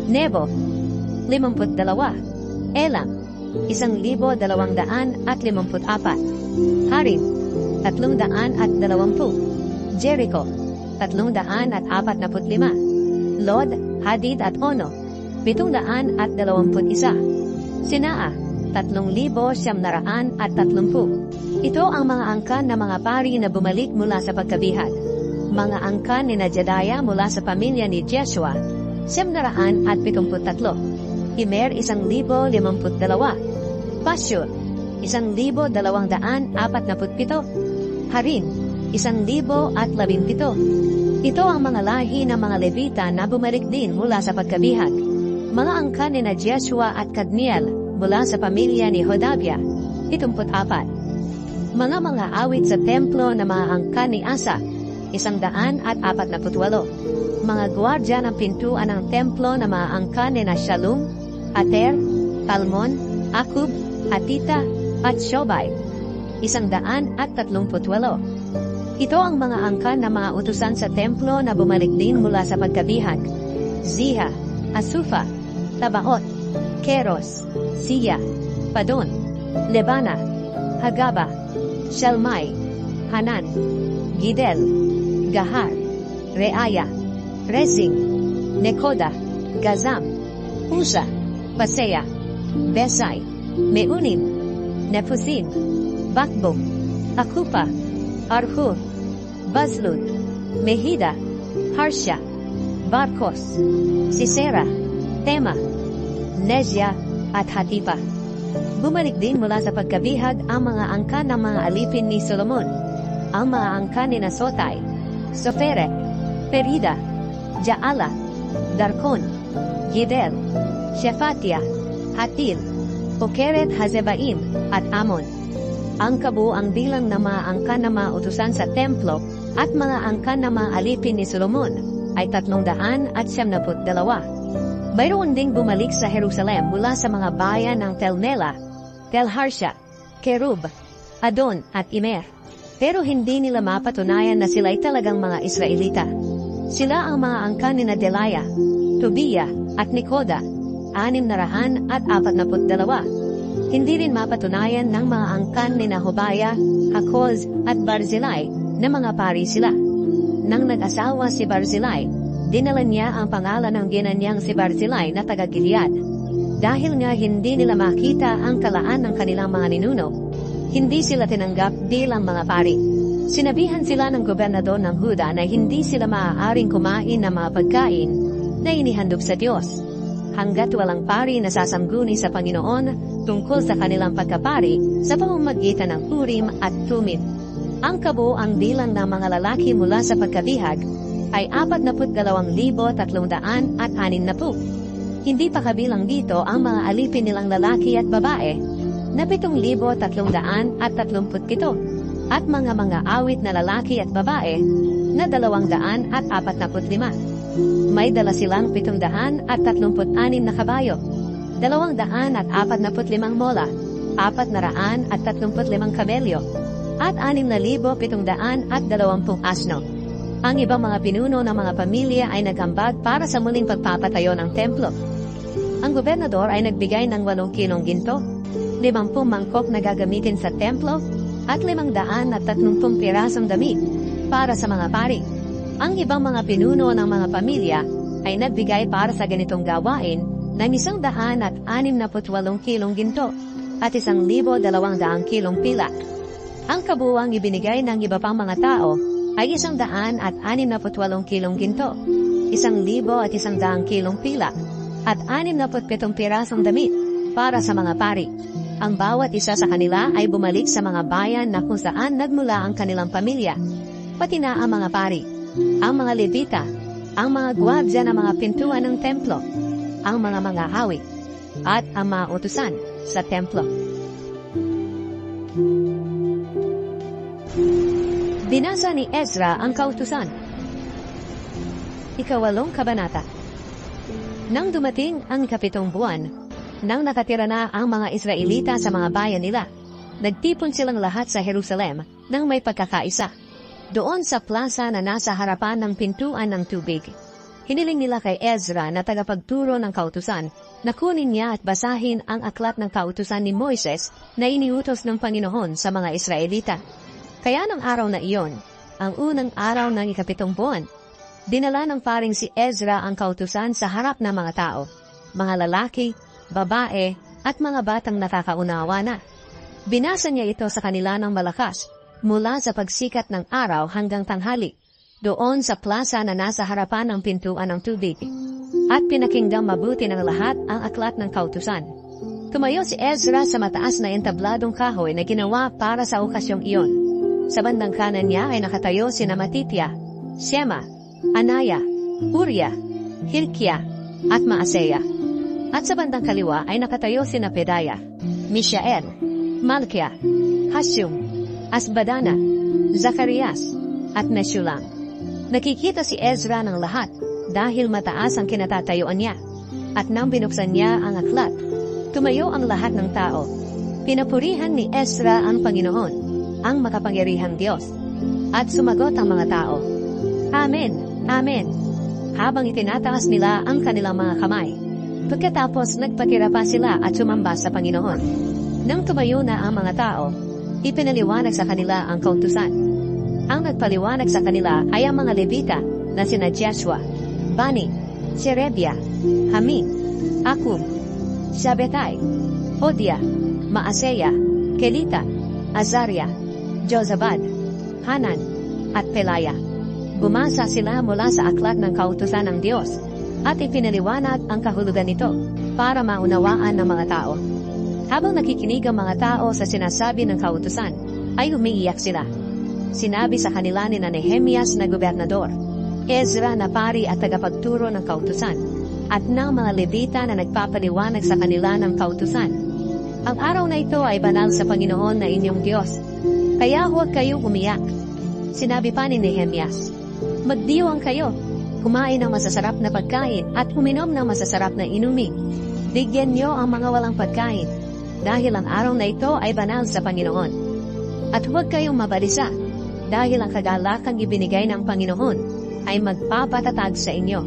Nebo, 52. Elam, 1,254. Harim, 320. Jericho, 345. Lod, Hadid at Ono, 721. Sinaa, 3,930. Ito ang mga angkan na mga pari na bumalik mula sa pagkabihag. Mga angkan ni Jedaya mula sa pamilya ni Jeshua, 773. Imer, 1,052. Pashur, 1,247. Harin, 1,017. Ito ang mga lahi ng mga Levita na bumalik din mula sa pagkabihag. Mga angkan ni Jeshua at Kadmiel mula sa pamilya ni Hodavia, 74. Mga awit sa templo na mga angkan ni Asa, 148. Mga gwardya ng pintuan ng templo na mga angkan ni Shalom, Ater, Talmon, Akub, Hatita, at Shobay, 138. Ito ang mga angkan na mga utusan sa templo na bumalik din mula sa pagkabihag. Ziha, Asufa, Tabaot, Keros, Siya, Padon, Lebana, Hagaba, Shalmai, Hanan, Gidel, Gahar, Reaya, Rezing, Nekoda, Gazam, Usa, Pasea, Besai, Meunim, Nefusim, Bakbok, Akupa, Arhur, Bazlud, Mehida, Harsha, Barkos, Sisera, Tema, Nezya, at Hatipa. Bumalik din mula sa pagkabihag ang mga angkan ng mga alipin ni Solomon. Ang mga angkan ni Nasotay, Soferet, Perida, Jaala, Darkon, Gidel, Shefatia, Hatil, Pokeret Hazebaim, at Amon. Ang kabuang bilang ng mga angkan na mga utusan sa templo at mga angkan na mga alipin ni Solomon ay 372. Mayroon ding bumalik sa Jerusalem mula sa mga bayan ng Tel Mela, Tel Harsha, Kerub, Adon at Imer. Pero hindi nila mapatunayan na sila'y talagang mga Israelita. Sila ang mga angkan ni Delaya, Tobiah at Nekoda, 642. Hindi rin mapatunayan ng mga angkan ni Hobaya, Hakoz at Barzillai na mga pari sila. Nang nag-asawa si Barzillai, dinala niya ang pangalan ng ginanyang si Barzillai na taga-Gilead. Dahil nga hindi nila makita ang kalaan ng kanilang mga ninuno, hindi sila tinanggap bilang mga pari. Sinabihan sila ng gobernador ng Huda na hindi sila maaaring kumain ng mga pagkain na inihandog sa Diyos, hanggat walang pari na sasangguni sa Panginoon tungkol sa kanilang pagkapari sa pamamagitan ng Urim at Tumim. Ang kabuang bilang ng mga lalaki mula sa pagkabihag ay 42,360. Hindi pa kabilang dito ang mga alipin nilang lalaki at babae na 7,337 at mga awit na lalaki at babae na 245. May dala silang 736 na kabayo, 245 mola, 435 kamelyo, at 6,720 asno. Ang ibang mga pinuno ng mga pamilya ay nagambag para sa muling pagpapatayo ng templo. Ang gobernador ay nagbigay ng 8 kilong ginto, 50 mangkok na gagamitin sa templo, at 530 pirasong damit para sa mga pari. Ang ibang mga pinuno ng mga pamilya ay nagbigay para sa ganitong gawain ng 168 kilong ginto at 1,200 kilong pilak. Ang kabuuang ibinigay ng iba pang mga tao ay 168 kilong ginto, 1,100 kilong pilak, at 67 pirasong damit para sa mga pari. Ang bawat isa sa kanila ay bumalik sa mga bayan na kung saan nagmula ang kanilang pamilya, pati na ang mga pari, ang mga Levita, ang mga gwardya ng mga pintuan ng templo, ang mga mangahawi, at ang mga utusan sa templo. Binasa ni Ezra ang kautusan. Ikawalong kabanata. Nang dumating ang 7 buwan, nang nakatira na ang mga Israelita sa mga bayan nila, nagtipon silang lahat sa Jerusalem nang may pagkakaisa, doon sa plaza na nasa harapan ng pintuan ng tubig. Hiniling nila kay Ezra na tagapagturo ng kautusan na kunin niya at basahin ang aklat ng kautusan ni Moises na iniutos ng Panginoon sa mga Israelita. Kaya ng araw na iyon, ang unang araw ng 7 buwan, dinala ng paring si Ezra ang kautusan sa harap ng mga tao, mga lalaki, babae, at mga batang nakakaunawa na. Binasa niya ito sa kanila ng malakas, mula sa pagsikat ng araw hanggang tanghali, doon sa plaza na nasa harapan ng pintuan ng tubig. At pinakinggang mabuti ng lahat ang aklat ng kautusan. Tumayo si Ezra sa mataas na entabladong kahoy na ginawa para sa okasyong iyon. Sa bandang kanan niya ay nakatayo sina Matitya, Shema, Anaya, Uriah, Hilkiah, at Maaseya. At sa bandang kaliwa ay nakatayo sina Pedaya, Mishael, Malkiah, Hashum, Asbadana, Zacarias, at Meshulam. Nakikita si Ezra ng lahat dahil mataas ang kinatatayuan niya. At nang binuksan niya ang aklat, tumayo ang lahat ng tao. Pinapurihan ni Ezra ang Panginoon, ang makapangyarihang Diyos. At sumagot ang mga tao, Amen, Amen, habang itinataas nila ang kanilang mga kamay. Pagkatapos nagpakira pa sila at sumamba sa Panginoon. Nang tumayo na ang mga tao, ipinaliwanag sa kanila ang kautusan. Ang nagpaliwanag sa kanila ay ang mga Levita na sina Joshua, Bani, Sherebiah, Hamim, Akub, Shabetai, Hodiah, Maaseya, Kelita, Azariah, Jozabad, Hanan, at Pelaya. Bumasa sila mula sa aklat ng kautusan ng Diyos at ipinaliwanag ang kahulugan nito para maunawaan ng mga tao. Habang nakikinig ang mga tao sa sinasabi ng kautusan, ay umiiyak sila. Sinabi sa kanila ni Nehemias na gobernador, Ezra na pari at tagapagturo ng kautusan, at ng mga Levita na nagpapaliwanag sa kanila ng kautusan. Ang araw na ito ay banal sa Panginoon na inyong Diyos, kaya huwag kayong umiyak. Sinabi pa ni Nehemias, magdiwang kayo, kumain ng masasarap na pagkain at uminom ng masasarap na inumin. Bigyan niyo ang mga walang pagkain, dahil ang araw na ito ay banal sa Panginoon. At huwag kayong mabalisa, dahil ang kagalakang ibinigay ng Panginoon ay magpapatatag sa inyo.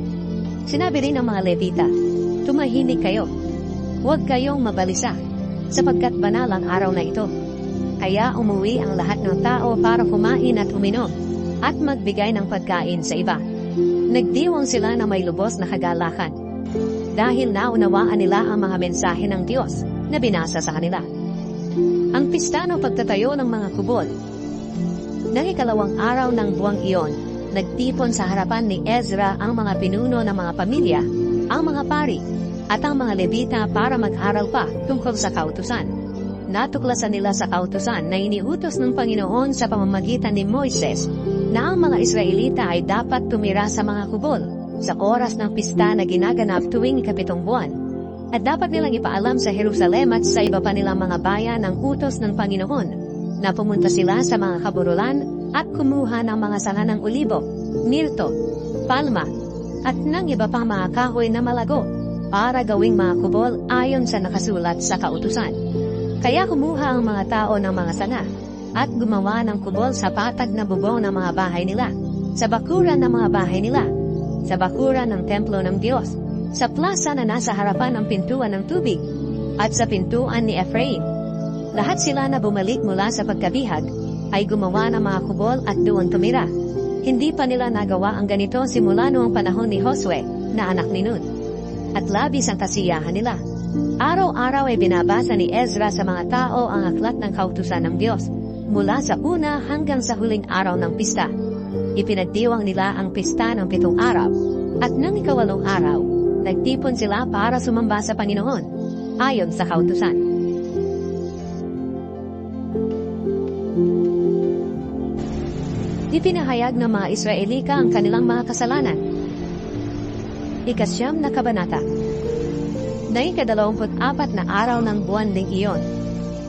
Sinabi rin ng mga Levita, tumahimik kayo, huwag kayong mabalisa, sapagkat banal ang araw na ito. Kaya umuwi ang lahat ng tao para kumain at uminom, at magbigay ng pagkain sa iba. Nagdiwang sila na may lubos na kagalakan, dahil naunawaan nila ang mga mensahe ng Diyos na binasa sa kanila. Ang pista ng pagtatayo ng mga kubol. Nang 2 araw ng buwang iyon, nagtipon sa harapan ni Ezra ang mga pinuno ng mga pamilya, ang mga pari, at ang mga Levita para mag-aral pa tungkol sa kautusan. Natuklasan nila sa kautusan na iniutos ng Panginoon sa pamamagitan ni Moises na ang mga Israelita ay dapat tumira sa mga kubol sa oras ng pista na ginaganap tuwing 7 buwan. At dapat nilang ipaalam sa Jerusalem at sa iba pa nilang mga bayan ang utos ng Panginoon na pumunta sila sa mga kaburulan at kumuha ng mga sanga ng olibo, mirto, palma, at ng iba pang mga kahoy na malago para gawing mga kubol ayon sa nakasulat sa kautusan. Kaya kumuha ang mga tao ng mga sanga at gumawa ng kubol sa patag na bubong ng mga bahay nila, sa bakuran ng mga bahay nila, sa bakuran ng templo ng Diyos, sa plaza na nasa harapan ng pintuan ng tubig, at sa pintuan ni Ephraim. Lahat sila na bumalik mula sa pagkabihag ay gumawa ng mga kubol at doon tumira. Hindi pa nila nagawa ang ganito simula noong panahon ni Josue na anak ni Nun. At labis ang kasiyahan nila. Araw-araw ay binabasa ni Ezra sa mga tao ang aklat ng kautusan ng Diyos, mula sa una hanggang sa huling araw ng pista. Ipinagdiwang nila ang pista ng 7 araw, at nang 8 araw, nagtipon sila para sumamba sa Panginoon, ayon sa kautusan. Ipinahayag ng mga Israelita ang kanilang mga kasalanan. Ikasyam na kabanata. Na ika-24 na araw ng buwan ding iyon,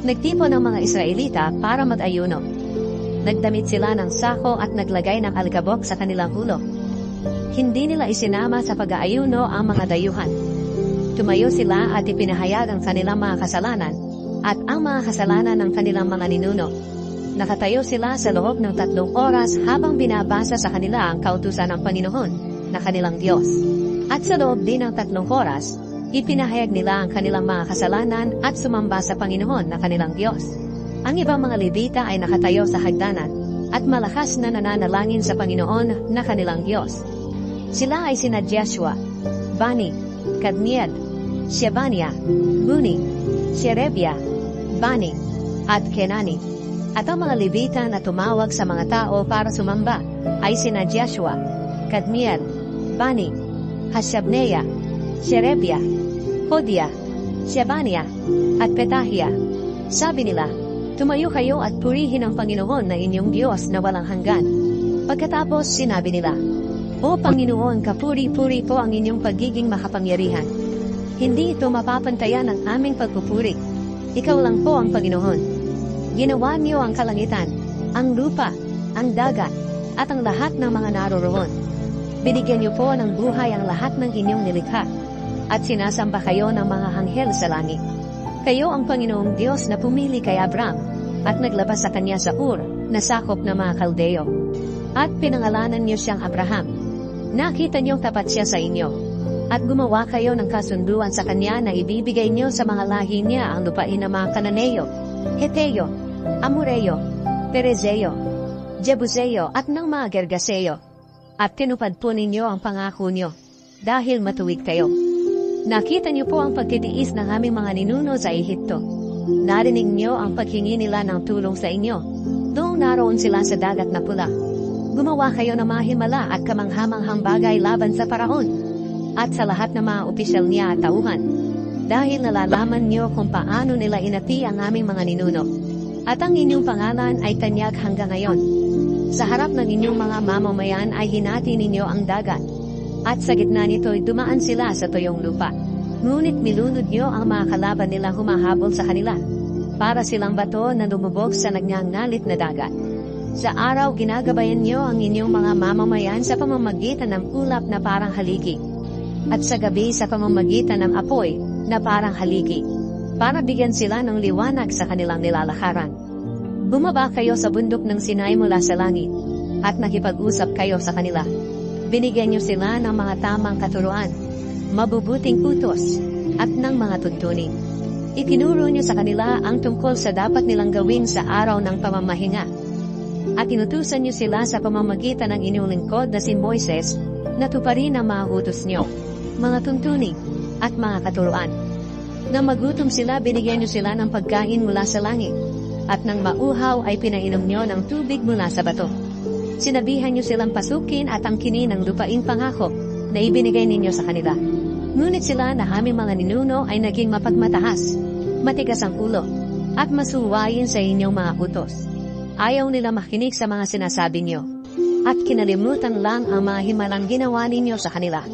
nagtipon ang mga Israelita para mag-ayuno. Nagdamit sila ng sako at naglagay ng alikabok sa kanilang ulo. Hindi nila isinama sa pag-aayuno ang mga dayuhan. Tumayo sila at ipinahayag ang kanilang mga kasalanan at ang mga kasalanan ng kanilang mga ninuno. Nakatayo sila sa loob ng 3 oras habang binabasa sa kanila ang kautusan ng Panginoon na kanilang Diyos. At sa loob din ng 3 oras, ipinahayag nila ang kanilang mga kasalanan at sumamba sa Panginoon na kanilang Diyos. Ang ibang mga Levita ay nakatayo sa hagdanan at malakas na nananalangin sa Panginoon na kanilang Diyos. Sila ay sina Jeshua, Bani, Kadmiel, Shebania, Buni, Sherebia, Bani, at Kenani. At ang mga Levita na tumawag sa mga tao para sumamba ay sina Jeshua, Kadmiel, Bani, Hashabneya, Sherebia, Hodia, Shebania, at Petahia. Sabi nila, tumayo kayo at purihin ang Panginoon na inyong Diyos na walang hanggan. Pagkatapos sinabi nila, O Panginoon, kapuri-puri po ang inyong pagiging makapangyarihan. Hindi ito mapapantayan ang aming pagpupuri. Ikaw lang po ang Panginoon. Ginawa niyo ang kalangitan, ang lupa, ang dagat, at ang lahat ng mga naroroon. Binigyan niyo po ng buhay ang lahat ng inyong nilikha, at sinasamba kayo ng mga anghel sa langit. Kayo ang Panginoong Diyos na pumili kay Abraham, at naglabas sa kanya sa Ur, na sakop ng mga Kaldeo. At pinangalanan niyo siyang Abraham. Nakita niyong tapat siya sa inyo, at gumawa kayo ng kasunduan sa kanya na ibibigay niyo sa mga lahi niya ang lupain ng mga Kananeo, Heteo, Amoreo, Perezeo, Jebuseo at ng mga Gergaseo. At tinupad po ninyo ang pangako niyo, dahil matuwid kayo. Nakita niyo po ang pagtitiis ng aming mga ninuno sa Ehipto. Narinig niyo ang paghingi nila ng tulong sa inyo. Doong naroon sila sa dagat na pula. Gumawa kayo ng mga himala at kamanghamanghang bagay laban sa Paraon, at sa lahat ng mga opisyal niya at tauhan. Dahil nalalaman niyo kung paano nila inati ang aming mga ninuno. At ang inyong pangalan ay tanyag hanggang ngayon. Sa harap ng inyong mga mamamayan ay hinati ninyo ang dagat. At sa gitna nito'y dumaan sila sa tuyong lupa. Ngunit milunod niyo ang mga kalaban nilang humahabol sa kanila. Para silang bato na lumubog sa nagngangalit na dagat. Sa araw ginagabayan niyo ang inyong mga mamamayan sa pamamagitan ng ulap na parang haligi. At sa gabi sa pamamagitan ng apoy na parang haligi. Para bigyan sila ng liwanag sa kanilang nilalakaran. Bumaba kayo sa bundok ng Sinai mula sa langit, at nakipag-usap kayo sa kanila. Binigyan niyo sila ng mga tamang katuruan, mabubuting utos, at ng mga tuntunin. Itinuro niyo sa kanila ang tungkol sa dapat nilang gawin sa araw ng pamamahinga. At inutusan niyo sila sa pamamagitan ng inyong lingkod na si Moises, na tuparin ang mga utos niyo, mga tuntunin, at mga katuruan. Nang magutom sila, binigyan niyo sila ng pagkain mula sa langit, at nang mauhaw ay pinainom niyo ng tubig mula sa bato. Sinabihan niyo silang pasukin at angkinin ang lupaing pangako na ibinigay ninyo sa kanila. Ngunit sila na aming mga ninuno ay naging mapagmatahas, matigas ang ulo, at masuwayin sa inyong mga utos. Ayaw nila makinig sa mga sinasabi niyo, at kinalimutan lang ang mga himalang ginawa ninyo sa kanila.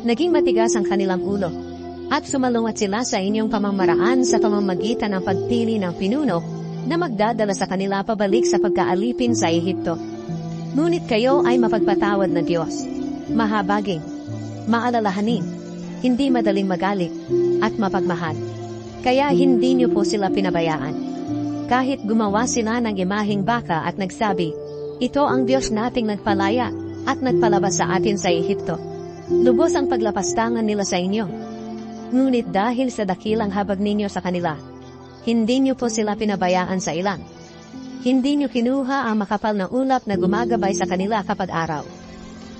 Naging matigas ang kanilang ulo, at sumalungat sila sa inyong pamamaraan sa pamamagitan ng pagpili ng pinuno na magdadala sa kanila pabalik sa pagkaalipin sa Ehipto. Ngunit kayo ay mapagpatawad na Diyos, mahabagin, maalalahanin, hindi madaling magalit, at mapagmahal. Kaya hindi niyo po sila pinabayaan. Kahit gumawa sila ng imaheng baka at nagsabi, ito ang Diyos nating nagpalaya at nagpalabas sa atin sa Ehipto. Lubos ang paglapastangan nila sa inyo. Ngunit dahil sa dakilang habag ninyo sa kanila, hindi niyo po sila pinabayaan sa ilang. Hindi niyo kinuha ang makapal na ulap na gumagabay sa kanila kapag araw.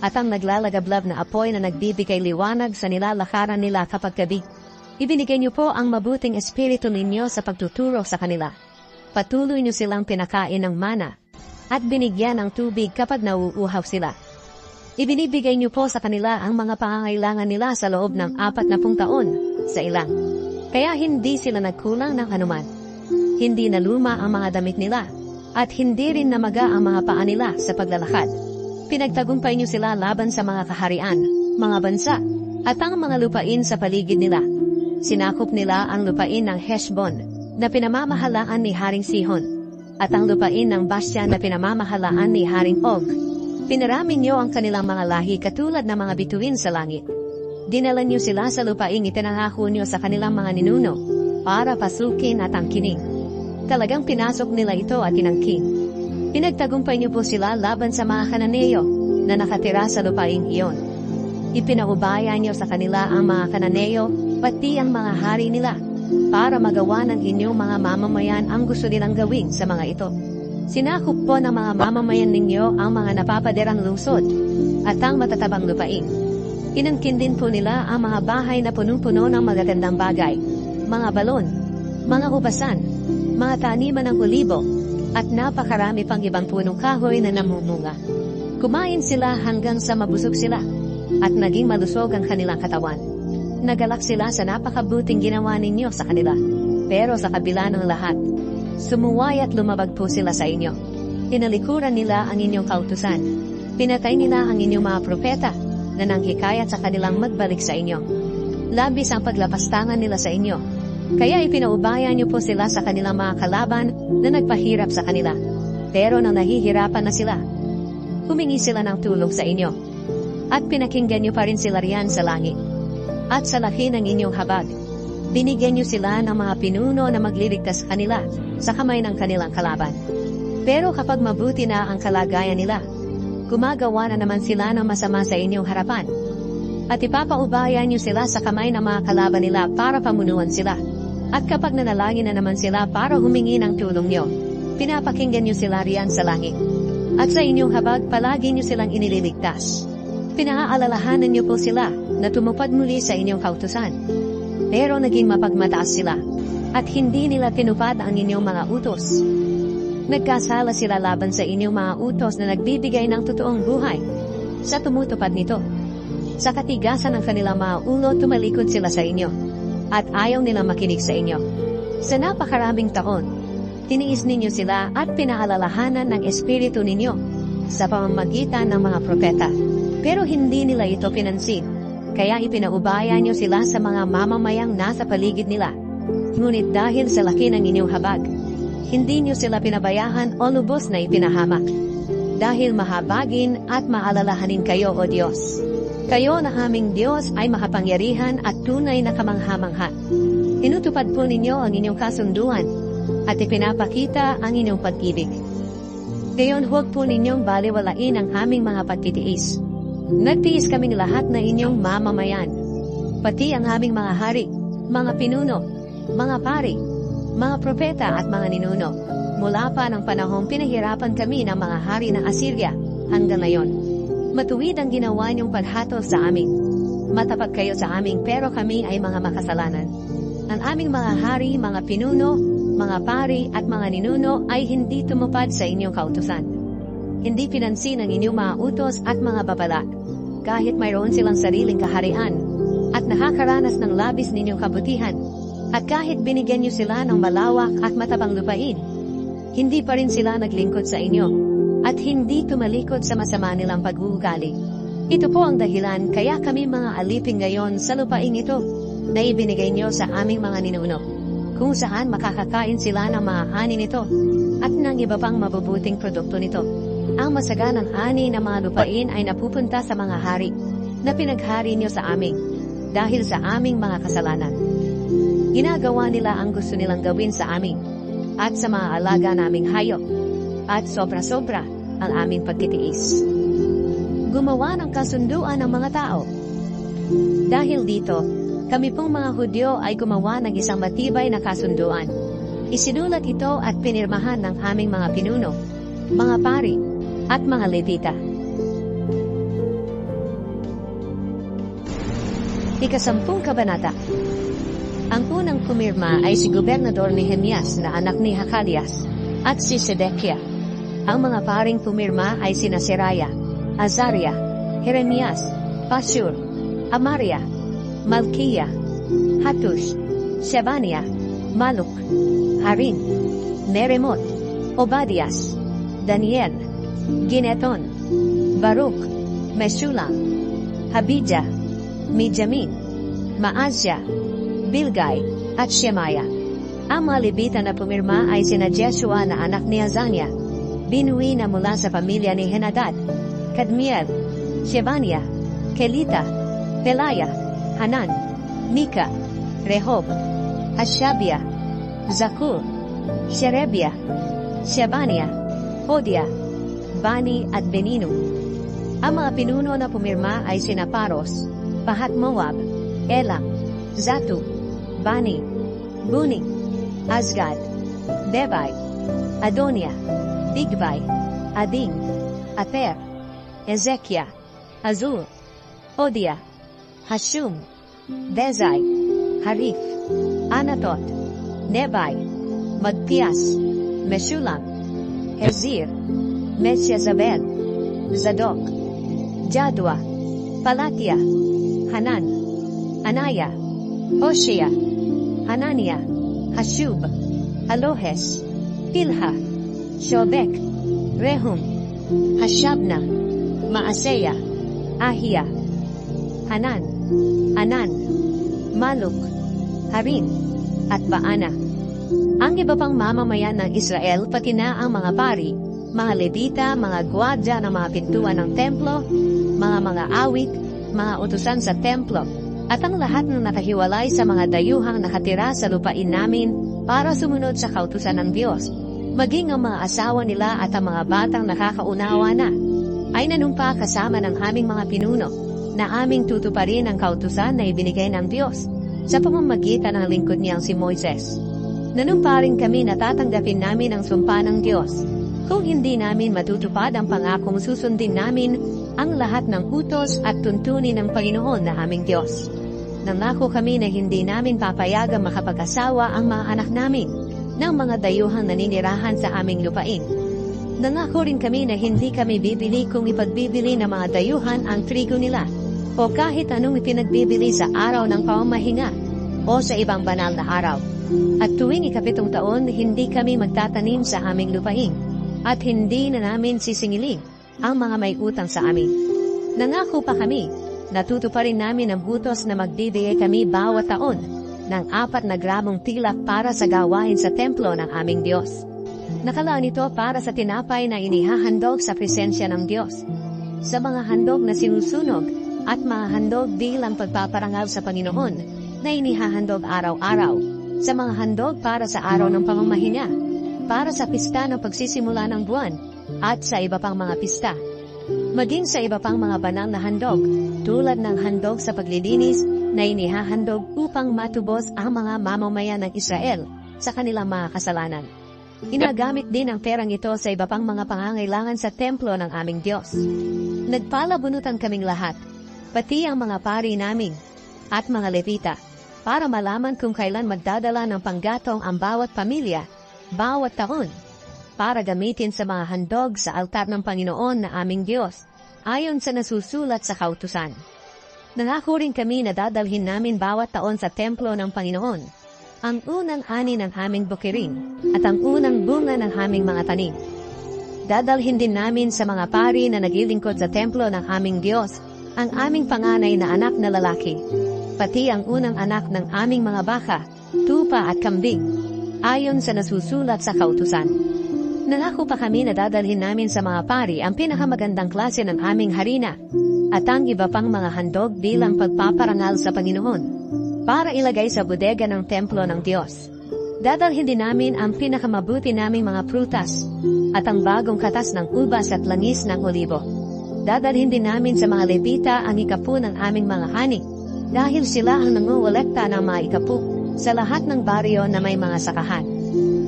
At ang naglalagablab na apoy na nagbibigay liwanag sa nilalakaran nila kapag gabi. Ibinigay niyo po ang mabuting espiritu ninyo sa pagtuturo sa kanila. Patuloy niyo silang pinakain ng mana, at binigyan ng tubig kapag nauuhaw sila. Ibinibigay niyo po sa kanila ang mga pangangailangan nila sa loob ng 40 taon sa ilang. Kaya hindi sila nagkulang ng anuman. Hindi na luma ang mga damit nila, at hindi rin namaga ang mga paa nila sa paglalakad. Pinagtagumpay niyo sila laban sa mga kaharian, mga bansa, at ang mga lupain sa paligid nila. Sinakop nila ang lupain ng Heshbon, na pinamamahalaan ni Haring Sihon, at ang lupain ng Bashan na pinamamahalaan ni Haring Og. Pinarami niyo ang kanilang mga lahi katulad ng mga bituin sa langit. Dinala niyo sila sa lupaing itinangako niyo sa kanilang mga ninuno, para pasukin at angkinin. Talagang pinasok nila ito at tinangkin. Pinagtagumpay niyo po sila laban sa mga Kananeo, na nakatira sa lupaing iyon. Ipinaubaya niyo sa kanila ang mga Kananeo, pati ang mga hari nila, para magawa ng inyong mga mamamayan ang gusto nilang gawin sa mga ito. Sinakop po ng mga mamamayan ninyo ang mga napapaderang lungsod, at ang matatabang lupain. Inangkin din po nila ang mga bahay na punong-puno ng magagandang bagay, mga balon, mga ubasan, mga taniman ng olibo, at napakarami pang ibang punong kahoy na namumunga. Kumain sila hanggang sa mabusog sila, at naging malusog ang kanilang katawan. Nagalak sila sa napakabuting ginawa ninyo sa kanila, pero sa kabila ng lahat, sumuway at lumabag po sila sa inyo. Tinalikuran nila ang inyong kautusan. Pinatay nila ang inyong mga propeta, na nanghikayat sa kanilang magbalik sa inyo. Labis ang paglapastangan nila sa inyo. Kaya ipinaubaya niyo po sila sa kanilang mga kalaban na nagpahirap sa kanila. Pero nang nahihirapan na sila, humingi sila ng tulong sa inyo. At pinakinggan niyo pa rin sila riyan sa langit. At sa laki ng inyong habag, binigyan niyo sila ng mga pinuno na magliligtas kanila sa kamay ng kanilang kalaban. Pero kapag mabuti na ang kalagayan nila, gumagawa na naman sila ng masama sa inyong harapan. At ipapaubaya niyo sila sa kamay ng mga kalaban nila para pamunuan sila. At kapag nanalangin na naman sila para humingi ng tulong niyo, pinapakinggan niyo sila riyan sa langit. At sa inyong habag palagi niyo silang iniligtas. Pinaaalalahanan niyo po sila na tumupad muli sa inyong kautusan. Pero naging mapagmataas sila, at hindi nila tinupad ang inyong mga utos. Nagkasala sila laban sa inyong mga utos na nagbibigay ng totoong buhay. Sa tumutupad nito, sa katigasan ng kanilang mga ulo tumalikod sila sa inyo, at ayaw nilang makinig sa inyo. Sa napakaraming taon, tiniis ninyo sila at pinaalalahanan ng espiritu ninyo sa pamamagitan ng mga propeta. Pero hindi nila ito pinansin, kaya ipinaubaya niyo sila sa mga mamamayang nasa paligid nila. Ngunit dahil sa laki ng inyong habag, hindi niyo sila pinabayahan o lubos na ipinahamak. Dahil mahabagin at maalalahanin kayo, O Diyos. Kayo na aming Diyos ay makapangyarihan at tunay na kamangha-mangha. Tinutupad po ninyo ang inyong kasunduan at ipinapakita ang inyong pag-ibig. Gayon huwag po ninyong baliwalain ang aming mga pagtitiis. Nagtiis kaming lahat na inyong mamamayan, pati ang aming mga hari, mga pinuno, mga pari, mga propeta at mga ninuno, mula pa ng panahong pinahirapan kami ng mga hari ng Assyria hanggang ngayon. Matuwid ang ginawa niyong paghatol sa amin. Matapat kayo sa amin pero kami ay mga makasalanan. Ang aming mga hari, mga pinuno, mga pari at mga ninuno ay hindi tumupad sa inyong kautusan. Hindi pinansin ang inyong mga utos at mga babala, kahit mayroon silang sariling kaharian, at nakakaranas ng labis ninyong kabutihan. At kahit binigyan niyo sila ng malawak at matabang lupain, hindi pa rin sila naglingkod sa inyo, at hindi tumalikod sa masama nilang pag-uugali. Ito po ang dahilan kaya kami mga alipin ngayon sa lupain ito, na ibinigay niyo sa aming mga ninuno, kung saan makakakain sila ng mga ani nito, at ng iba pang mabubuting produkto nito. Ang masaganang ani ng mga lupain ay napupunta sa mga hari, na pinaghari niyo sa amin, dahil sa aming mga kasalanan. Ginagawa nila ang gusto nilang gawin sa amin, at sa mga alaga naming hayop, at sobra-sobra ang aming pagtitiis. Gumawa ng kasunduan ng mga tao. Dahil dito, kami pong mga Hudyo ay gumawa ng isang matibay na kasunduan. Isinulat ito at pinirmahan ng aming mga pinuno, mga pari, at mga Levita. Ika-10 kabanata. Ang unang pumirma ay si Gobernador Nehemias na anak ni Hakalias, at si Sedekia. Ang mga paring pumirma ay sina Seraya, Azaria, Jeremias, Pashur, Amaria, Malkiya, Hatush, Shebania, Maluk, Harin, Neremot, Obadias, Daniel, Gineton, Baruch, Meshulam, Habijah, Mijamin, Maasya, Bilgay, at Shemaya. Ang mga Levita na pumirma ay sina Jeshua na anak ni Azania, Binui na mula sa pamilya ni Henadad, Kadmiel, Shebania, Kelita, Pelaya, Hanan, Mika, Rehob, Hashabia, Zakur, Sherebia, Shebania, Hodia, Bani at Beninu. Ang mga pinuno na pumirma ay sina Paros, Pahat-Moab, Elam, Zatu, Bani, Buni, Azgad, Bebai, Adonia, Bigvai, Ading, Ater, Ezekiah, Azur, Hodia, Hashum, Bezai, Harif, Anatot, Nebai, Magpias, Meshulam, Hezir, Mesyazabel, Zadok, Jadua, Palatia, Hanan, Anaya, Hoshea, Hanania, Hashub, Alohes, Pilha, Shobek, Rehum, Hashabna, Maaseya, Ahia, Hanan, Anan, Maluk, Harin, at Baana. Ang iba pang mamamayan ng Israel pati na ang mga pari, mga Levita, mga gwardiya ng mga pintuan ng templo, mga awit, mga utusan sa templo, at ang lahat ng nakahiwalay sa mga dayuhang nakatira sa lupain namin para sumunod sa kautusan ng Diyos, maging ang mga asawa nila at ang mga batang nakakaunawa na, ay nanumpa kasama ng aming mga pinuno, na aming tutuparin ang kautusan na ibinigay ng Diyos, sa pamamagitan ng lingkod niyang si Moises. Nanumpa rin kami na tatanggapin namin ang sumpa ng Diyos, kung hindi namin matutupad ang pangakong susundin namin ang lahat ng utos at tuntunin ng Panginoon na aming Diyos. Nangako kami na hindi namin papayagang makapag-asawa ang mga anak namin ng mga dayuhang naninirahan sa aming lupain. Nangako rin kami na hindi kami bibili kung ipagbibili ng mga dayuhan ang trigo nila, o kahit anong ipinagbibili sa araw ng pamamahinga, o sa ibang banal na araw. At tuwing ika-7 taon, hindi kami magtatanim sa aming lupain, at hindi na namin sisingilin ang mga may utang sa amin. Nangako pa kami, natutuparin namin ang utos na magbibigay kami bawat taon ng 4 na gramong tilak para sa gawain sa templo ng aming Diyos. Nakalaan ito para sa tinapay na inihahandog sa presensya ng Diyos, sa mga handog na sinusunog, at mga handog bilang pagpaparangal sa Panginoon na inihahandog araw-araw, sa mga handog para sa araw ng pamamahinga, para sa pista ng pagsisimula ng buwan, at sa iba pang mga pista. Maging sa iba pang mga banal na handog, tulad ng handog sa paglilinis na inihahandog upang matubos ang mga mamamayan ng Israel sa kanilang mga kasalanan. Ginagamit din ang perang ito sa iba pang mga pangangailangan sa templo ng aming Diyos. Nagpalabunutan kaming lahat, pati ang mga pari namin, at mga Levita, para malaman kung kailan magdadala ng panggatong ang bawat pamilya, bawat taon, para gamitin sa mga handog sa altar ng Panginoon na aming Diyos, ayon sa nasusulat sa kautusan. Nangako rin kami na dadalhin namin bawat taon sa templo ng Panginoon, ang unang ani ng aming bukirin, at ang unang bunga ng aming mga tanim. Dadalhin din namin sa mga pari na naglilingkod sa templo ng aming Diyos, ang aming panganay na anak na lalaki, pati ang unang anak ng aming mga baka, tupa at kambing, ayon sa nasusulat sa kautusan. Nangako pa kami na dadalhin namin sa mga pari ang pinakamagandang klase ng aming harina, at ang iba pang mga handog bilang pagpaparangal sa Panginoon, para ilagay sa bodega ng templo ng Diyos. Dadalhin din namin ang pinakamabuti naming mga prutas, at ang bagong katas ng ubas at langis ng olibo. Dadalhin din namin sa mga Levita ang ikapu ng aming mga hani, dahil sila ang nangungolekta ng mga ikapu sa lahat ng baryo na may mga sakahan.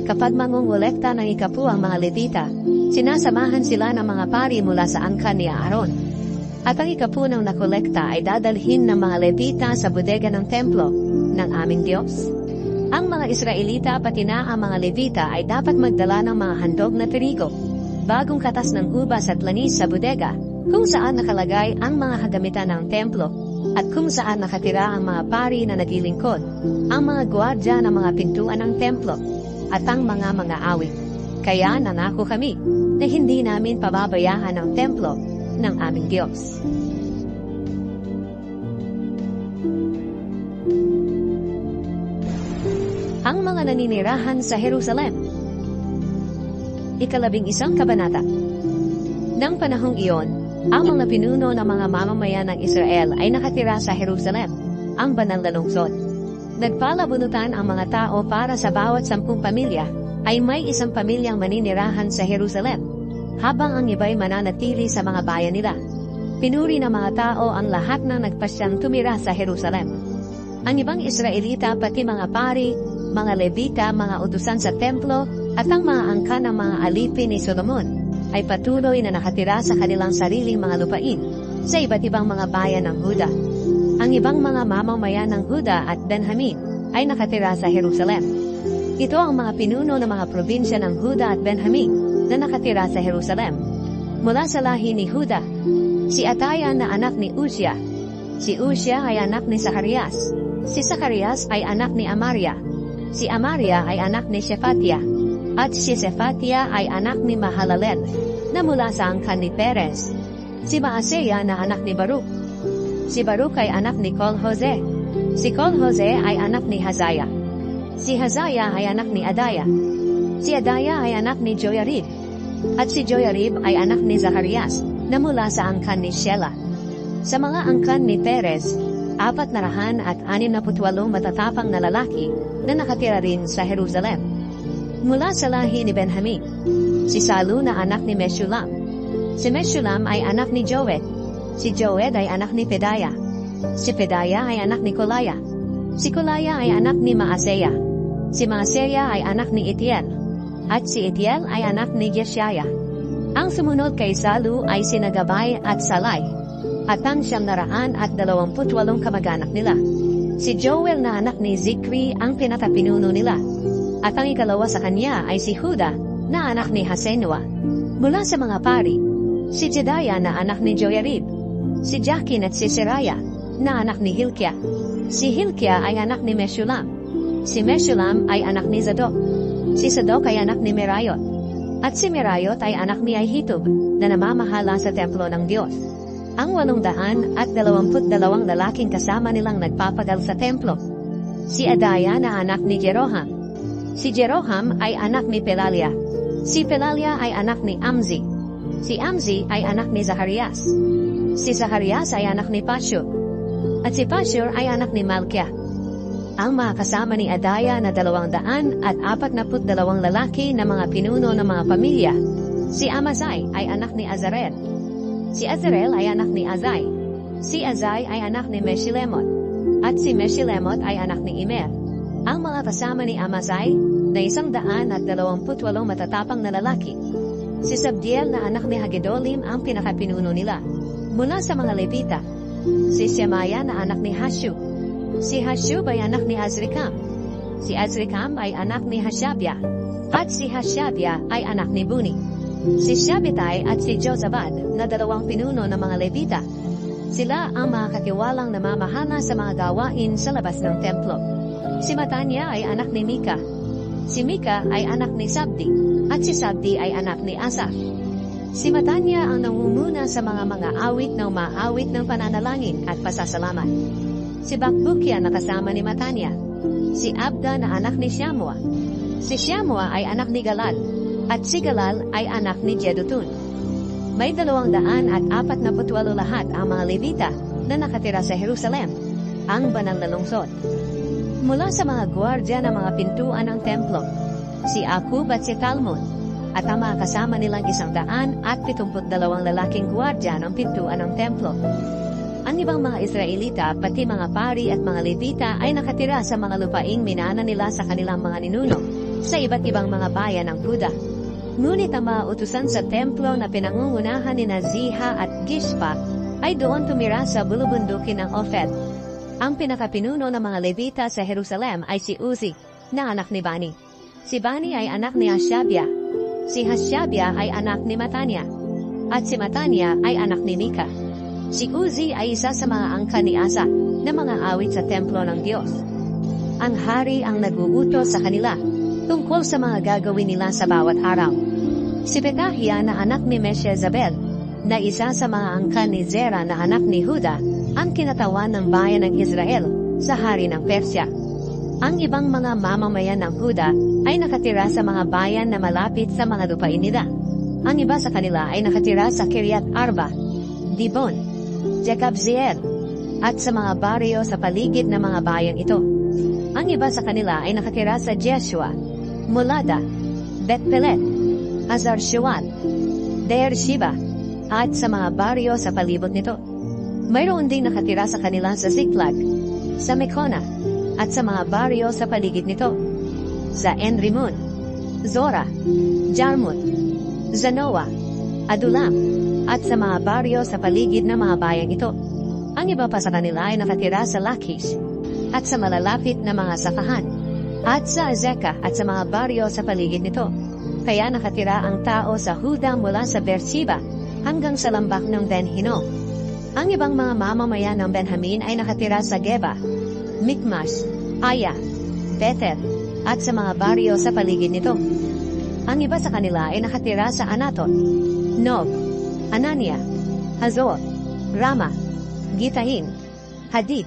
Kapag mangungolekta ng ikapu ang mga Levita, sinasamahan sila ng mga pari mula sa angkan ni Aaron. At ang ikapu ng nakolekta ay dadalhin ng mga Levita sa bodega ng templo ng aming Diyos. Ang mga Israelita pati na ang mga Levita ay dapat magdala ng mga handog na trigo, bagong katas ng ubas at langis sa bodega, kung saan nakalagay ang mga kagamitan ng templo, at kung saan nakatira ang mga pari na naglilingkod, ang mga gwardiya ng mga pintuan ng templo, at ang mga awit. Kaya nangako kami na hindi namin pababayaan ang templo ng aming Diyos. Ang mga naninirahan sa Jerusalem. 11 kabanata. Nang panahong iyon, ang mga pinuno ng mga mamamayan ng Israel ay nakatira sa Jerusalem, ang banal na lungsod. Nagpalabunutan ang mga tao para sa bawat 10 pamilya ay may isang pamilyang maninirahan sa Jerusalem, habang ang iba'y mananatili sa mga bayan nila. Pinuri ng mga tao ang lahat ng nagpasyang tumira sa Jerusalem. Ang ibang Israelita pati mga pari, mga Levita, mga utusan sa templo at ang mga angkan ng mga alipin ni Solomon ay patuloy na nakatira sa kanilang sariling mga lupain sa iba't ibang mga bayan ng Huda. Ang ibang mga mamamayan ng Huda at Benjamin ay nakatira sa Jerusalem. Ito ang mga pinuno ng mga probinsya ng Huda at Benjamin na nakatira sa Jerusalem. Mula sa lahi ni Huda, si Ataya na anak ni Uzziah. Si Uzziah ay anak ni Zacarias. Si Zacarias ay anak ni Amaria. Si Amaria ay anak ni Shephatiah. At si Shephatiah ay anak ni Mahalalel, na mula sa angkan ni Perez. Si Maaseya na anak ni Baruch. Si Baruch ay anak ni Col-Hose. Si Col-Hose ay anak ni Hazaya. Si Hazaya ay anak ni Adaya. Si Adaya ay anak ni Joyarib. At si Joyarib ay anak ni Zacarias, na mula sa angkan ni Shelah. Sa mga angkan ni Perez, 468 matatapang na lalaki na nakatira rin sa Jerusalem. Mula sa lahi ni Benjamin, si Salu na anak ni Meshulam. Si Meshulam ay anak ni Joed. Si Joed ay anak ni Pedaya. Si Pedaya ay anak ni Kolaya. Si Kolaya ay anak ni Maaseya. Si Maaseya ay anak ni Itiel. At si Itiel ay anak ni Jeshaya. Ang sumunod kay Salu ay sina Gabay at Salai, at ang 728 kamag-anak nila. Si Joel na anak ni Zikri ang pinakapinuno nila. At ang ikalawa sa kanya ay si Huda na anak ni Hasenua. Mula sa mga pari, si Jedaya na anak ni Joyarib. Si Jakin at si Seraya na anak ni Hilkiah. Si Hilkiah ay anak ni Meshulam. Si Meshulam ay anak ni Zadok. Si Zadok ay anak ni Merayot. At si Merayot ay anak ni Ahitub na namamahala sa templo ng Diyos. Ang 822 lalaking kasama nilang nagpapagal sa templo. Si Adaya na anak ni Jeroham. Si Jeroham ay anak ni Pelalia. Si Pelalia ay anak ni Amzi. Si Amzi ay anak ni Zacarias. Si Zacarias ay anak ni Pashur. At si Pashur ay anak ni Malkiah. Ang mga kasama ni Adaya na 242 lalaki na mga pinuno ng mga pamilya. Si Amazai ay anak ni Azarel. Si Azarel ay anak ni Azai. Si Azai ay anak ni Meshilemot. At si Meshilemot ay anak ni Immer. Ang mga kasama ni Amazai na 128 matatapang na lalaki. Si Sabdiel na anak ni Hagedolim ang pinakapinuno nila. Mula sa mga Levita, si Shemaya na anak ni Hashub. Si Hashub ay anak ni Azrikam. Si Azrikam ay anak ni Hashabia. At si Hashabia ay anak ni Buni. Si Shabitai at si Jozabad na 2 pinuno ng mga Levita. Sila ang mga katiwalang namamahala sa mga gawain sa labas ng templo. Si Matanya ay anak ni Mika. Si Mika ay anak ni Sabdi. At si Sabdi ay anak ni Asaf. Si Matanya ang nangunguna sa mga awit na umaawit ng pananalangin at pasasalamat. Si Bakbukia na kasama ni Matanya. Si Abda na anak ni Shamua. Si Shamua ay anak ni Galal. At si Galal ay anak ni Jedutun. May 248 lahat ang mga Levita na nakatira sa Jerusalem, ang banal na lungsod. Mula sa mga gwardya ng mga pintuan ng templo, si Akub at si Talmon, at ang mga kasama nilang 172 lalaking gwardya ng pintuan ng templo. Ang ibang mga Israelita, pati mga pari at mga Levita ay nakatira sa mga lupaing minana nila sa kanilang mga ninuno, sa iba't ibang mga bayan ng Huda. Ngunit ang mga utusan sa templo na pinangungunahan ni Ziha at Gishpa ay doon tumira sa bulubundukin ng Ofel. Ang pinakapinuno ng mga Levita sa Jerusalem ay si Uzi, na anak ni Bani. Si Bani ay anak ni Hashabia. Si Hashabia ay anak ni Matanya. At si Matanya ay anak ni Mika. Si Uzi ay isa sa mga angkan ni Asa na mga awit sa templo ng Diyos. Ang hari ang nag-uutos sa kanila tungkol sa mga gagawin nila sa bawat araw. Si Pekahia na anak ni Meshezabel, na isa sa mga angkan ni Zera na anak ni Huda, ang kinatawan ng bayan ng Israel sa hari ng Persya. Ang ibang mga mamamayan ng Huda ay nakatira sa mga bayan na malapit sa mga lupain nila. Ang iba sa kanila ay nakatira sa Kiryat Arba, Dibon, Jekabziel, at sa mga baryo sa paligid ng mga bayang ito. Ang iba sa kanila ay nakatira sa Jeshua, Molada, Bet-Pelet, Hazar-Shual, Beer-Sheba, at sa mga baryo sa palibot nito. Mayroon ding nakatira sa kanila sa Ziklag, sa Mekona, at sa mga baryo sa paligid nito. Sa En-Rimon, Zora, Jarmut, Zanoa, Adulam, at sa mga baryo sa paligid ng mga bayang ito. Ang iba pa sa kanila ay nakatira sa Lachish, at sa malalapit na mga sakahan, at sa Azekah at sa mga baryo sa paligid nito. Kaya nakatira ang tao sa Huda mula sa Beersheba hanggang sa lambak ng Ben Hinnom. Ang ibang mga mamamayan ng Benjamin ay nakatira sa Geba, Mikmash, Aya, Bethel, at sa mga baryo sa paligid nito. Ang iba sa kanila ay nakatira sa Anatot, Nob, Anania, Hazor, Rama, Gitaim, Hadid,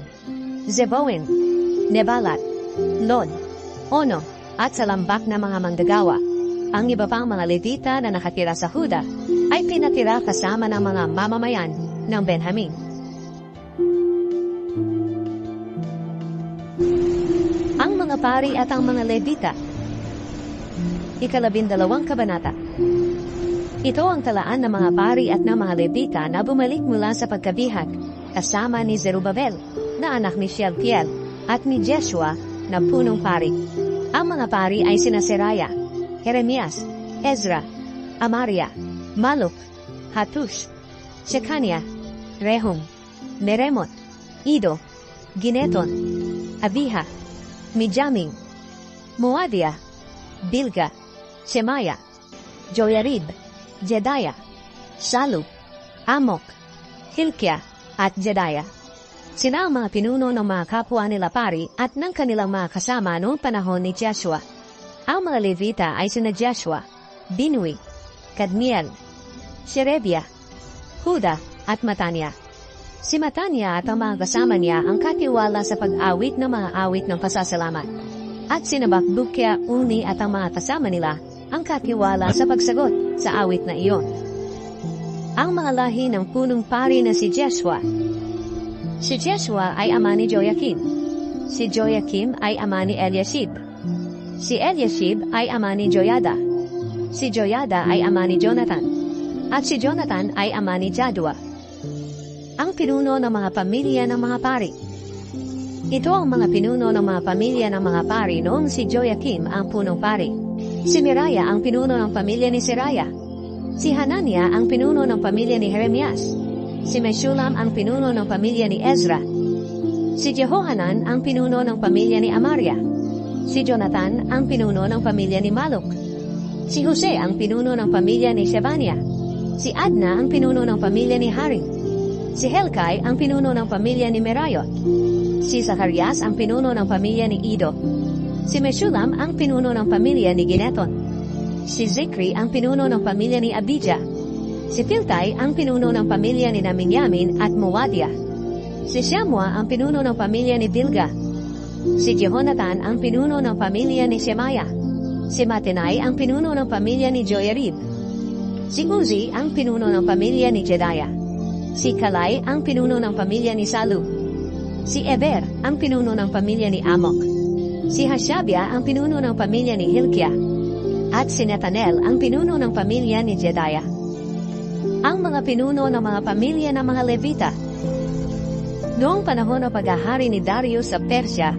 Zeboim, Nebalat, Lod, Ono, at sa lambak na mga manggagawa. Ang iba pang mga Levita na nakatira sa Huda ay pinatira kasama ng mga mamamayan ng Benjamin. Ang mga pari at ang mga Levita. 12 kabanata. Ito ang talaan ng mga pari at ng mga Levita na bumalik mula sa pagkabihag, kasama ni Zerubabel, na anak ni Shealtiel, at ni Jeshua, na punong pari. Ang mga pari ay sina Seraya, Jeremias, Ezra, Amaria, Maluk, Hatush, Shekania, Rehum, Meremot, Ido, Gineton, Abiha, Mijaming, Moadia, Bilga, Shemaya, Joyarib, Jedaya, Shalub, Amok, Hilkia, at Jedaya. Sina ang mga pinuno ng mga kapwa nila pari at ng kanilang mga kasama noong panahon ni Joshua. Ang mga Levita ay sina Joshua, Binui, Kadmiel, Sherebia, Huda, at Matania. Si Matania at ang mga kasama niya ang katiwala sa pag-awit ng mga awit ng pasasalamat. At sina Bakbukia, Uni at ang mga kasama nila ang katiwala sa pagsagot sa awit na iyon. Ang mga lahi ng punong pari na si Jeshua. Si Jeshua ay ama ni Joyakim. Si Joyakim ay ama ni Eliashib. Si Eliashib ay ama ni Joyada. Si Joyada ay ama ni Jonathan. At si Jonathan ay ama ni Jadua. Ang pinuno ng mga pamilya ng mga pari. Ito ang mga pinuno ng mga pamilya ng mga pari noong si Joyakim ang punong pari. Si Miraya ang pinuno ng pamilya ni Seraya. Si Hanania ang pinuno ng pamilya ni Jeremias. Si Meshulam ang pinuno ng pamilya ni Ezra. Si Jehohanan ang pinuno ng pamilya ni Amaria. Si Jonathan ang pinuno ng pamilya ni Maluk. Si Jose ang pinuno ng pamilya ni Shebania. Si Adna ang pinuno ng pamilya ni Harim. Si Helkai ang pinuno ng pamilya ni Merayot. Si Zacarias ang pinuno ng pamilya ni Ido. Si Meshulam ang pinuno ng pamilya ni Gineton. Si Zikri ang pinuno ng pamilya ni Abijah. Si Piltai ang pinuno ng pamilya ni Minyamin at Moadia. Si Shamua ang pinuno ng pamilya ni Bilga. Si Jehonathan ang pinuno ng pamilya ni Shemaya. Si Matenai ang pinuno ng pamilya ni Joyarib. Si Uzi ang pinuno ng pamilya ni Jedaya. Si Kalai ang pinuno ng pamilya ni Salu. Si Eber ang pinuno ng pamilya ni Amok. Si Hashabia ang pinuno ng pamilya ni Hilkia. At si Netanel ang pinuno ng pamilya ni Jedaya. Ang mga pinuno ng mga pamilya ng mga Levita. Noong panahon ng paghahari ni Darius sa Persya,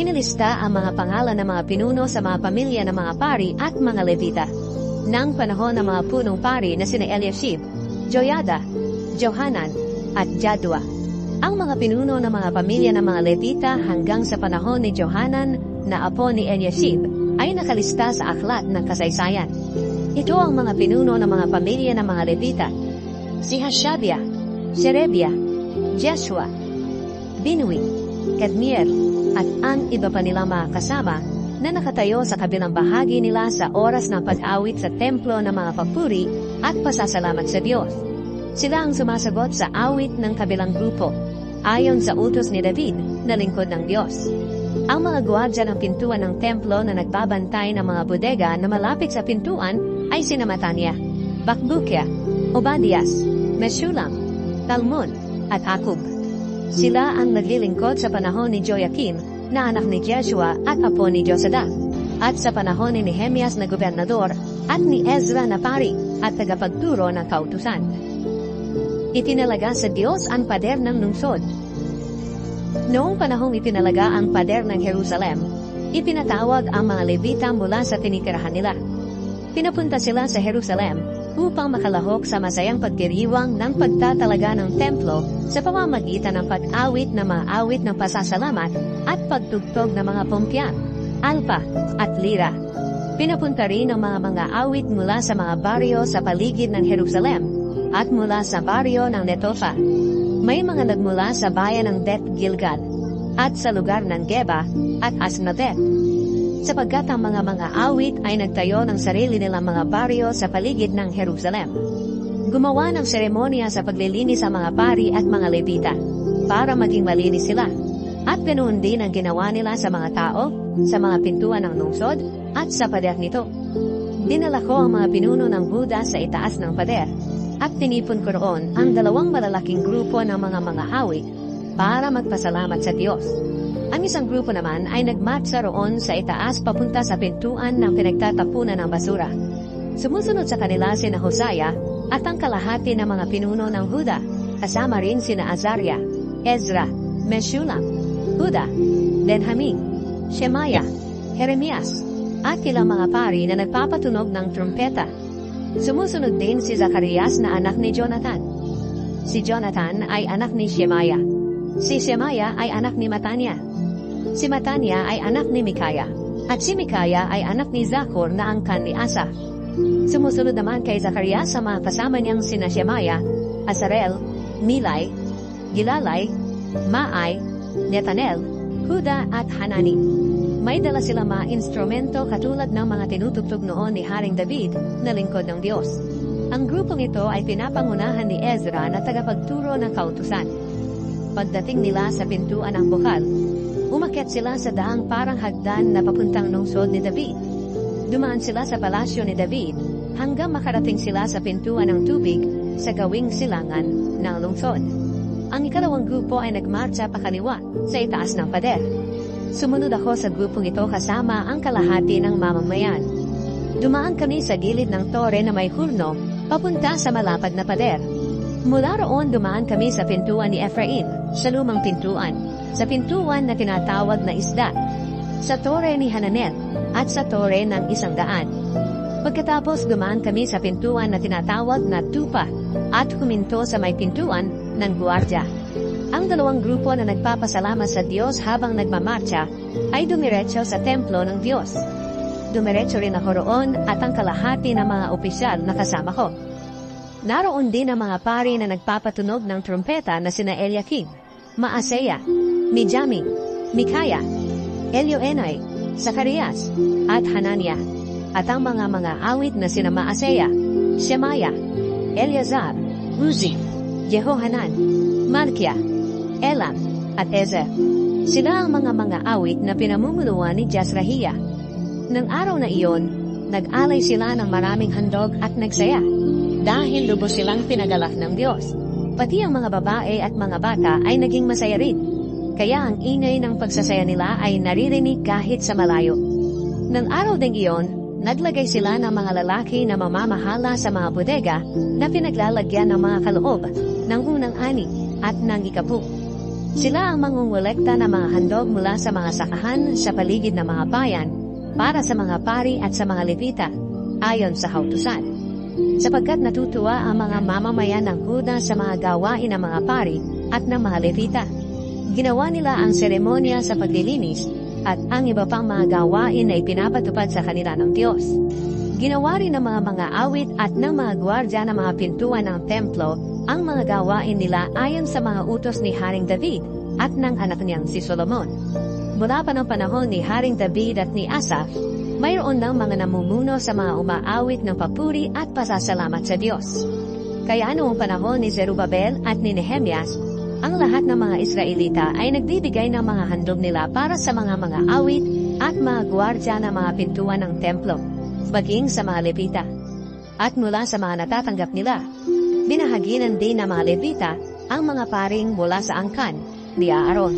inilista ang mga pangalan ng mga pinuno sa mga pamilya ng mga pari at mga Levita. Nang panahon ng mga punong pari na sina Eliashib, Joyada, Johanan, at Jadua. Ang mga pinuno ng mga pamilya ng mga Levita hanggang sa panahon ni Johanan na apo ni Eliashib ay nakalista sa aklat ng kasaysayan. Ito ang mga pinuno ng mga pamilya ng mga Levita. Si Hashabia, Sherebia, Jeshua, Binui, Kadmiel, at ang iba pa nilang mga kasama na nakatayo sa kabilang bahagi nila sa oras ng pag-awit sa templo ng mga papuri at pasasalamat sa Diyos. Sila ang sumasagot sa awit ng kabilang grupo, ayon sa utos ni David na lingkod ng Diyos. Ang mga gwardiya ng pintuan ng templo na nagbabantay ng mga bodega na malapit sa pintuan ay sina Matania, Bakbukia, Obadias, Meshulam, Talmon, at Akub. Sila ang naglilingkod sa panahon ni Joakim na anak ni Jeshua at apo ni Josadak, at sa panahon ni Nehemias na gobernador at ni Ezra na pari at tagapagturo ng kautusan. Itinalaga sa Diyos ang pader ng lungsod. Noong panahong itinalaga ang pader ng Jerusalem, ipinatawag ang mga Levita mula sa tinitirahan nila. Pinapunta sila sa Jerusalem upang makalahok sa masayang pagdiriwang ng pagtatalaga ng templo sa pamamagitan ng pag-awit ng mga awit ng pasasalamat at pagtugtog ng mga pumpyan, alpa, at lira. Pinapunta rin ang mga awit mula sa mga baryo sa paligid ng Jerusalem at mula sa baryo ng Netofa. May mga nagmula sa bayan ng Bet Gilgal at sa lugar ng Geba at Asnadet, sapagkat ang mga awit ay nagtayo ng sarili nilang mga baryo sa paligid ng Jerusalem. Gumawa ng seremonya sa paglilinis sa mga pari at mga Levita para maging malinis sila, at ganoon din ang ginawa nila sa mga tao, sa mga pintuan ng lungsod at sa pader nito. Dinala ko ang mga pinuno ng Huda sa itaas ng pader, at tinipon ko roon ang dalawang malalaking grupo ng mga awit para magpasalamat sa Diyos. Ang isang grupo naman ay nagmarcha roon sa itaas papunta sa pintuan ng pinagtatapunan ng basura. Sumusunod sa kanila sina Hosea at ang kalahati ng mga pinuno ng Huda, kasama rin sina Azariah, Ezra, Meshulam, Huda, Benjamin, Shemaiah, Jeremias, at ilang mga pari na nagpapatunog ng trumpeta. Sumusunod din si Zacarias na anak ni Jonathan. Si Jonathan ay anak ni Shemaiah. Si Shemaiah ay anak ni Matania. Si Matania ay anak ni Mikaya. At si Mikaya ay anak ni Zakur na angkan ni Asa. Sumusunod naman kay Zacarias sa mga kasama niyang sina Shemaiah, Azarel, Milay, Gilalay, Maay, Netanel, Huda at Hanani. May dala silang mga instrumento katulad ng mga tinutugtog noon ni Haring David na lingkod ng Diyos. Ang grupong ito ay pinapangunahan ni Ezra na tagapagturo ng kautusan. Pagdating nila sa pintuan ng bukal, umakyat sila sa daang parang hagdan na papuntang lungsod ni David. Dumaan sila sa palasyo ni David hanggang makarating sila sa pintuan ng tubig sa gawing silangan ng lungsod. Ang ikalawang grupo ay nagmarcha pakaliwa sa itaas ng pader. Sumunod ako sa grupong ito kasama ang kalahati ng mamamayan. Dumaan kami sa gilid ng tore na may hurno papunta sa malapad na pader. Mula roon dumaan kami sa pintuan ni Ephraim, sa lumang pintuan, sa pintuan na tinatawag na Isda, sa tore ni Hananel, at sa tore ng 100. Pagkatapos dumaan kami sa pintuan na tinatawag na Tupa, at huminto sa may pintuan ng Guardia. Ang dalawang grupo na nagpapasalamat sa Diyos habang nagmamarcha ay dumiretso sa templo ng Diyos. Dumiretso rin ako roon at ang kalahati ng mga opisyal na kasama ko. Naroon din ang mga pari na nagpapatunog ng trumpeta na sina Eliakim, Maaseya, Mijamin, Mikaya, Elioenai, Zacarias, at Hanania, at ang mga awit na sina Maaseya, Shemaiah, Eleazar, Uzi, Jehohanan, Malkia, Elam, at Ezer. Sila ang mga awit na pinamumuluan ni Jezrahiah. Nang araw na iyon, nag-alay sila ng maraming handog at nagsaya, dahil lubos silang pinagalak ng Diyos. Pati ang mga babae at mga bata ay naging masaya rin. Kaya ang ingay ng pagsasaya nila ay naririnig kahit sa malayo. Nang araw ding iyon, naglagay sila ng mga lalaki na mamamahala sa mga bodega na pinaglalagyan ng mga kaloob ng unang ani at ng ikapu. Sila ang mangungulekta ng mga handog mula sa mga sakahan sa paligid ng mga bayan para sa mga pari at sa mga Levita, ayon sa kautusan. Sapagkat natutuwa ang mga mamamayan ng Huda sa mga gawain ng mga pari at ng mga Levita. Ginawa nila ang seremonya sa paglilinis at ang iba pang mga gawain na ipinapatupad sa kanila ng Diyos. Ginawa rin ng mga awit at ng mga gwardya ng mga pintuan ng templo ang mga gawain nila ayon sa mga utos ni Haring David at ng anak niyang si Solomon. Mula pa ng panahon ni Haring David at ni Asaph, mayroon ng mga namumuno sa mga umaawit ng papuri at pasasalamat sa Diyos. Kaya noong panahon ni Zerubabel at ni Nehemias, ang lahat ng mga Israelita ay nagbibigay ng mga handog nila para sa mga awit at mga gwardya ng mga pintuan ng templo, maging sa mga Levita. At mula sa mga natatanggap nila, binahaginan din ng mga Levita ang mga paring mula sa angkan ni Aaron.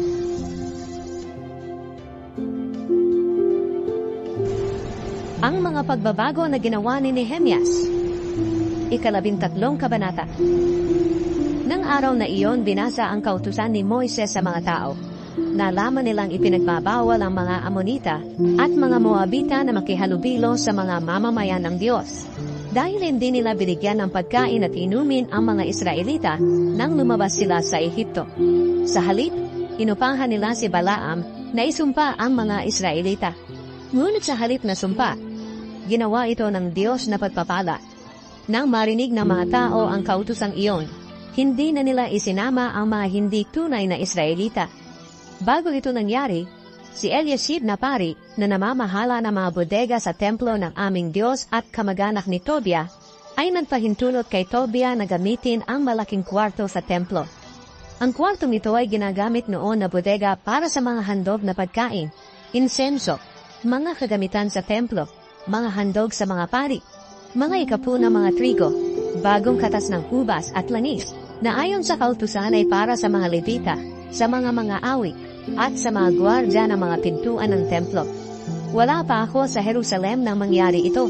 Ang mga pagbabago na ginawa ni Nehemias. 13 kabanata. Nang araw na iyon binasa ang kautusan ni Moises sa mga tao. Nalaman nilang ipinagbabawal ang mga Amonita at mga Moabita na makihalubilo sa mga mamamayan ng Diyos. Dahil hindi nila binigyan ng pagkain at inumin ang mga Israelita nang lumabas sila sa Ehipto. Sa halip, inupahan nila si Balaam na isumpa ang mga Israelita. Ngunit sa halip na sumpa, ginawa ito ng Diyos na pagpapala. Nang marinig ng mga tao ang kautusang iyon, hindi na nila isinama ang mga hindi tunay na Israelita. Bago ito nangyari, si Eliashib na pari na namamahala ng mga bodega sa templo ng aming Diyos at kamag-anak ni Tobia, ay nagpahintulot kay Tobia na gamitin ang malaking kwarto sa templo. Ang kwartong ito ay ginagamit noon na bodega para sa mga handog na pagkain, insenso, mga kagamitan sa templo, mga handog sa mga pari, mga ikapu ng mga trigo, bagong katas ng ubas at langis, na ayon sa kautusan ay para sa mga Levita, sa mga awit, at sa mga gwardya ng mga pintuan ng templo. Wala pa ako sa Jerusalem nang mangyari ito.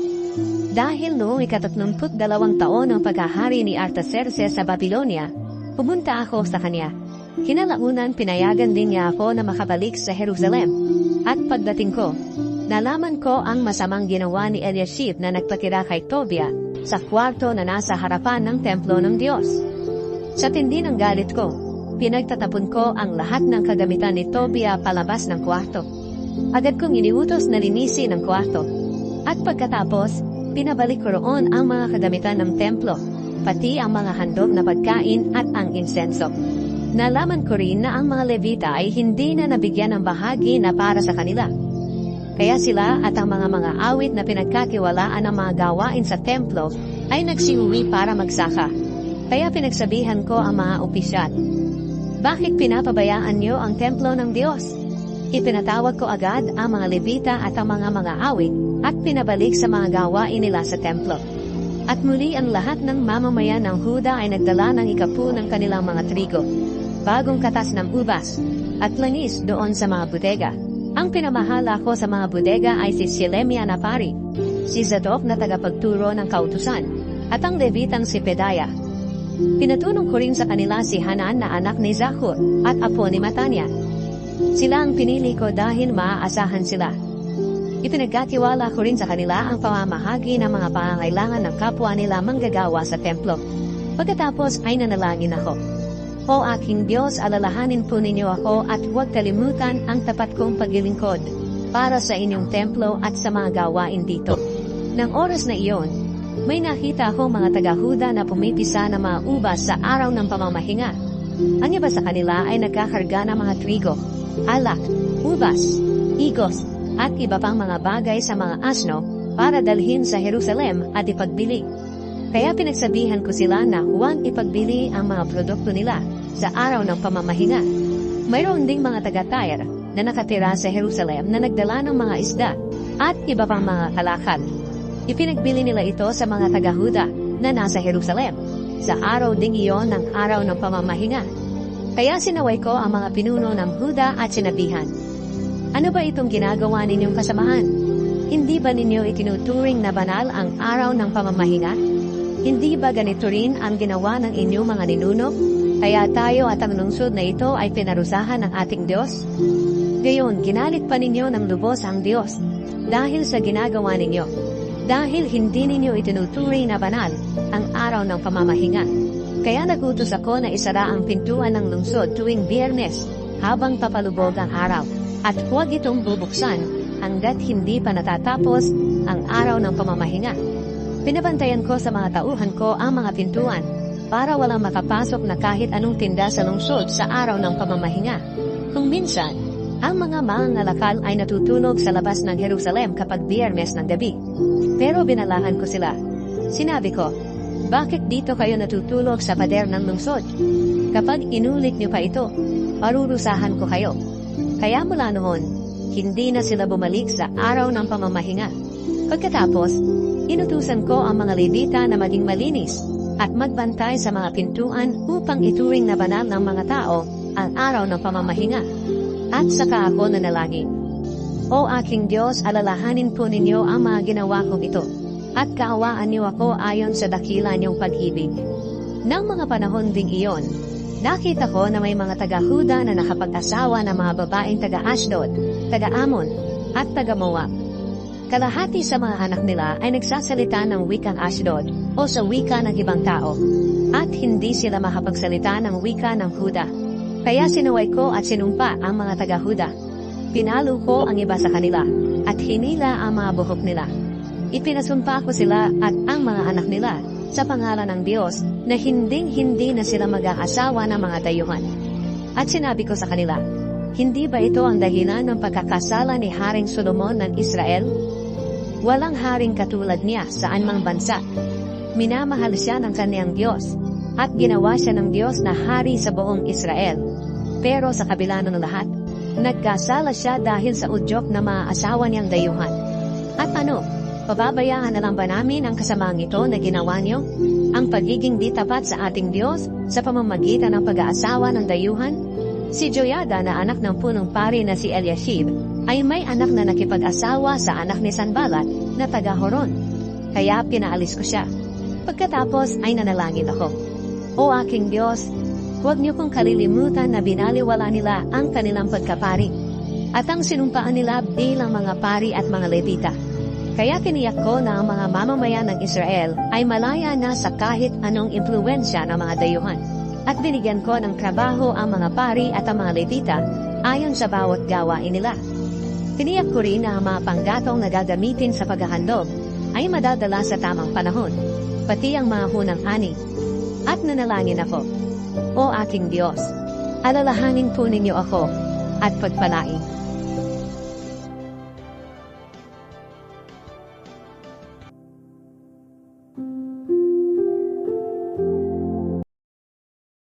Dahil noong 32 taon ng paghahari ni Artaxerxes sa Babylonia, pumunta ako sa kanya. Kinalaunan pinayagan din niya ako na makabalik sa Jerusalem. At pagdating ko, nalaman ko ang masamang ginawa ni Eliashib na nagpatira kay Tobia sa kwarto na nasa harapan ng templo ng Diyos. Sa tindi ng galit ko, pinagtatapon ko ang lahat ng kagamitan ni Tobia palabas ng kwarto. Agad kong iniutos na linisin ang kwarto. At pagkatapos, pinabalik ko roon ang mga kagamitan ng templo, pati ang mga handog na pagkain at ang insenso. Nalaman ko rin na ang mga Levita ay hindi na nabigyan ng bahagi na para sa kanila. Kaya sila at ang mga awit na pinagkatiwalaan ng mga gawain sa templo ay nagsiuwi para magsaka. Kaya pinagsabihan ko ang mga opisyal. Bakit pinapabayaan niyo ang templo ng Diyos? Ipinatawag ko agad ang mga Levita at ang mga awit at pinabalik sa mga gawain nila sa templo. At muli ang lahat ng mamamayan ng Huda ay nagdala ng ikapu ng kanilang mga trigo, bagong katas ng ubas, at langis doon sa mga bodega. Ang pinamahala ko sa mga bodega ay si Shelemia na pari, si Zadok na tagapagturo ng kautusan, at ang Levitang si Pedaya. Pinatulong ko rin sa kanila si Hanan na anak ni Zakur at apo ni Matanya. Sila ang pinili ko dahil maaasahan sila. Ipinagkatiwala ko rin sa kanila ang pamamahagi ng mga pangangailangan ng kapwa nila manggagawa sa templo. Pagkatapos ay nanalangin ako. O aking Diyos, alalahanin po ninyo ako at huwag kalimutan ang tapat kong paglilingkod para sa inyong templo at sa mga gawain dito. Nang oras na iyon, may nakita akong mga taga-Huda na pumipisa ng mga ubas sa araw ng pamamahinga. Ang iba sa kanila ay nagkakarga ng mga trigo, alak, ubas, igos, at iba pang mga bagay sa mga asno para dalhin sa Jerusalem at ipagbili. Kaya pinagsabihan ko sila na huwag ipagbili ang mga produkto nila sa araw ng pamamahinga. Mayroon ding mga taga-Tyre na nakatira sa Jerusalem na nagdala ng mga isda at iba pang mga kalakal. Ipinagbili nila ito sa mga taga-Huda na nasa Jerusalem. Sa araw ding iyon ng araw ng pamamahinga. Kaya sinaway ko ang mga pinuno ng Huda at sinabihan, ano ba itong ginagawa ninyong kasamahan? Hindi ba ninyo itinuturing na banal ang araw ng pamamahinga? Hindi ba ganito rin ang ginawa ng inyong mga ninuno? Kaya tayo at ang lungsod na ito ay pinarusahan ng ating Diyos? Gayon, ginalit pa ninyo ng lubos ang Diyos dahil sa ginagawa ninyo. Dahil hindi ninyo itinuturing na banal ang araw ng pamamahinga. Kaya nagutos ako na isara ang pintuan ng lungsod tuwing Biyernes habang papalubog ang araw. At huwag itong bubuksan hanggat hindi pa natatapos ang araw ng pamamahinga. Pinabantayan ko sa mga tauhan ko ang mga pintuan para walang makapasok na kahit anong tinda sa lungsod sa araw ng pamamahinga. Kung minsan, Ang mga mangangalakal ay natutulog sa labas ng Jerusalem kapag Biyernes ng gabi. Pero binalahan ko sila. Sinabi ko, bakit dito kayo natutulog sa pader ng lungsod? Kapag inulit niyo pa ito, parurusahan ko kayo. Kaya mula noon, hindi na sila bumalik sa araw ng pamamahinga. Pagkatapos, inutusan ko ang mga Levita na maging malinis at magbantay sa mga pintuan upang ituring na banal ng mga tao ang araw ng pamamahinga. At saka ako nanalangin. O aking Diyos, alalahanin po ninyo ang mga ginawa kong ito, at kaawaan niyo ako ayon sa dakila niyong pag-ibig. Nang mga panahon ding iyon, nakita ko na may mga taga-Huda na nakapag-asawa ng mga babaeng taga-Ashdod, taga-Amon, at taga-Moab. Kalahati sa mga anak nila ay nagsasalita ng wikang Ashdod o sa wika ng ibang tao, at hindi sila makapagsalita ng wika ng Huda. Kaya sinuway ko at sinumpa ang mga taga-Huda. Pinalo ko ang iba sa kanila, at hinila ang mga buhok nila. Ipinasumpa ko sila at ang mga anak nila sa pangalan ng Diyos na hinding-hindi na sila mag-aasawa ng mga dayuhan. At sinabi ko sa kanila, hindi ba ito ang dahilan ng pagkakasala ni Haring Solomon ng Israel? Walang haring katulad niya sa anumang bansa. Minamahal siya ng kaniyang Diyos, at ginawa siya ng Diyos na hari sa buong Israel. Pero sa kabila ng lahat, nagkasala siya dahil sa udyok na mga asawa niyang dayuhan. At ano, pababayaan na lang ba namin ang kasamaang ito na ginawa niyo? Ang pagiging di tapat sa ating Diyos sa pamamagitan ng pag-aasawa ng dayuhan? Si Joyada na anak ng punong pari na si Eliashib ay may anak na nakipag-asawa sa anak ni Sanballat na taga-Horon. Kaya pinaalis ko siya. Pagkatapos ay nanalangin ako. O aking Diyos, huwag niyo kong kalilimutan na binaliwala nila ang kanilang pagkapari at ang sinumpaan nila bilang mga pari at mga Levita. Kaya tiniyak ko na ang mga mamamayan ng Israel ay malaya na sa kahit anong impluwensya ng mga dayuhan. At binigyan ko ng trabaho ang mga pari at ang mga Levita ayon sa bawat gawain nila. Tiniyak ko rin na ang mga panggatong na gagamitin sa paghahandog ay madadala sa tamang panahon, pati ang mga hunang ani. At nanalangin ako, O aking Diyos, alalahanin po ninyo ako, at pagpalain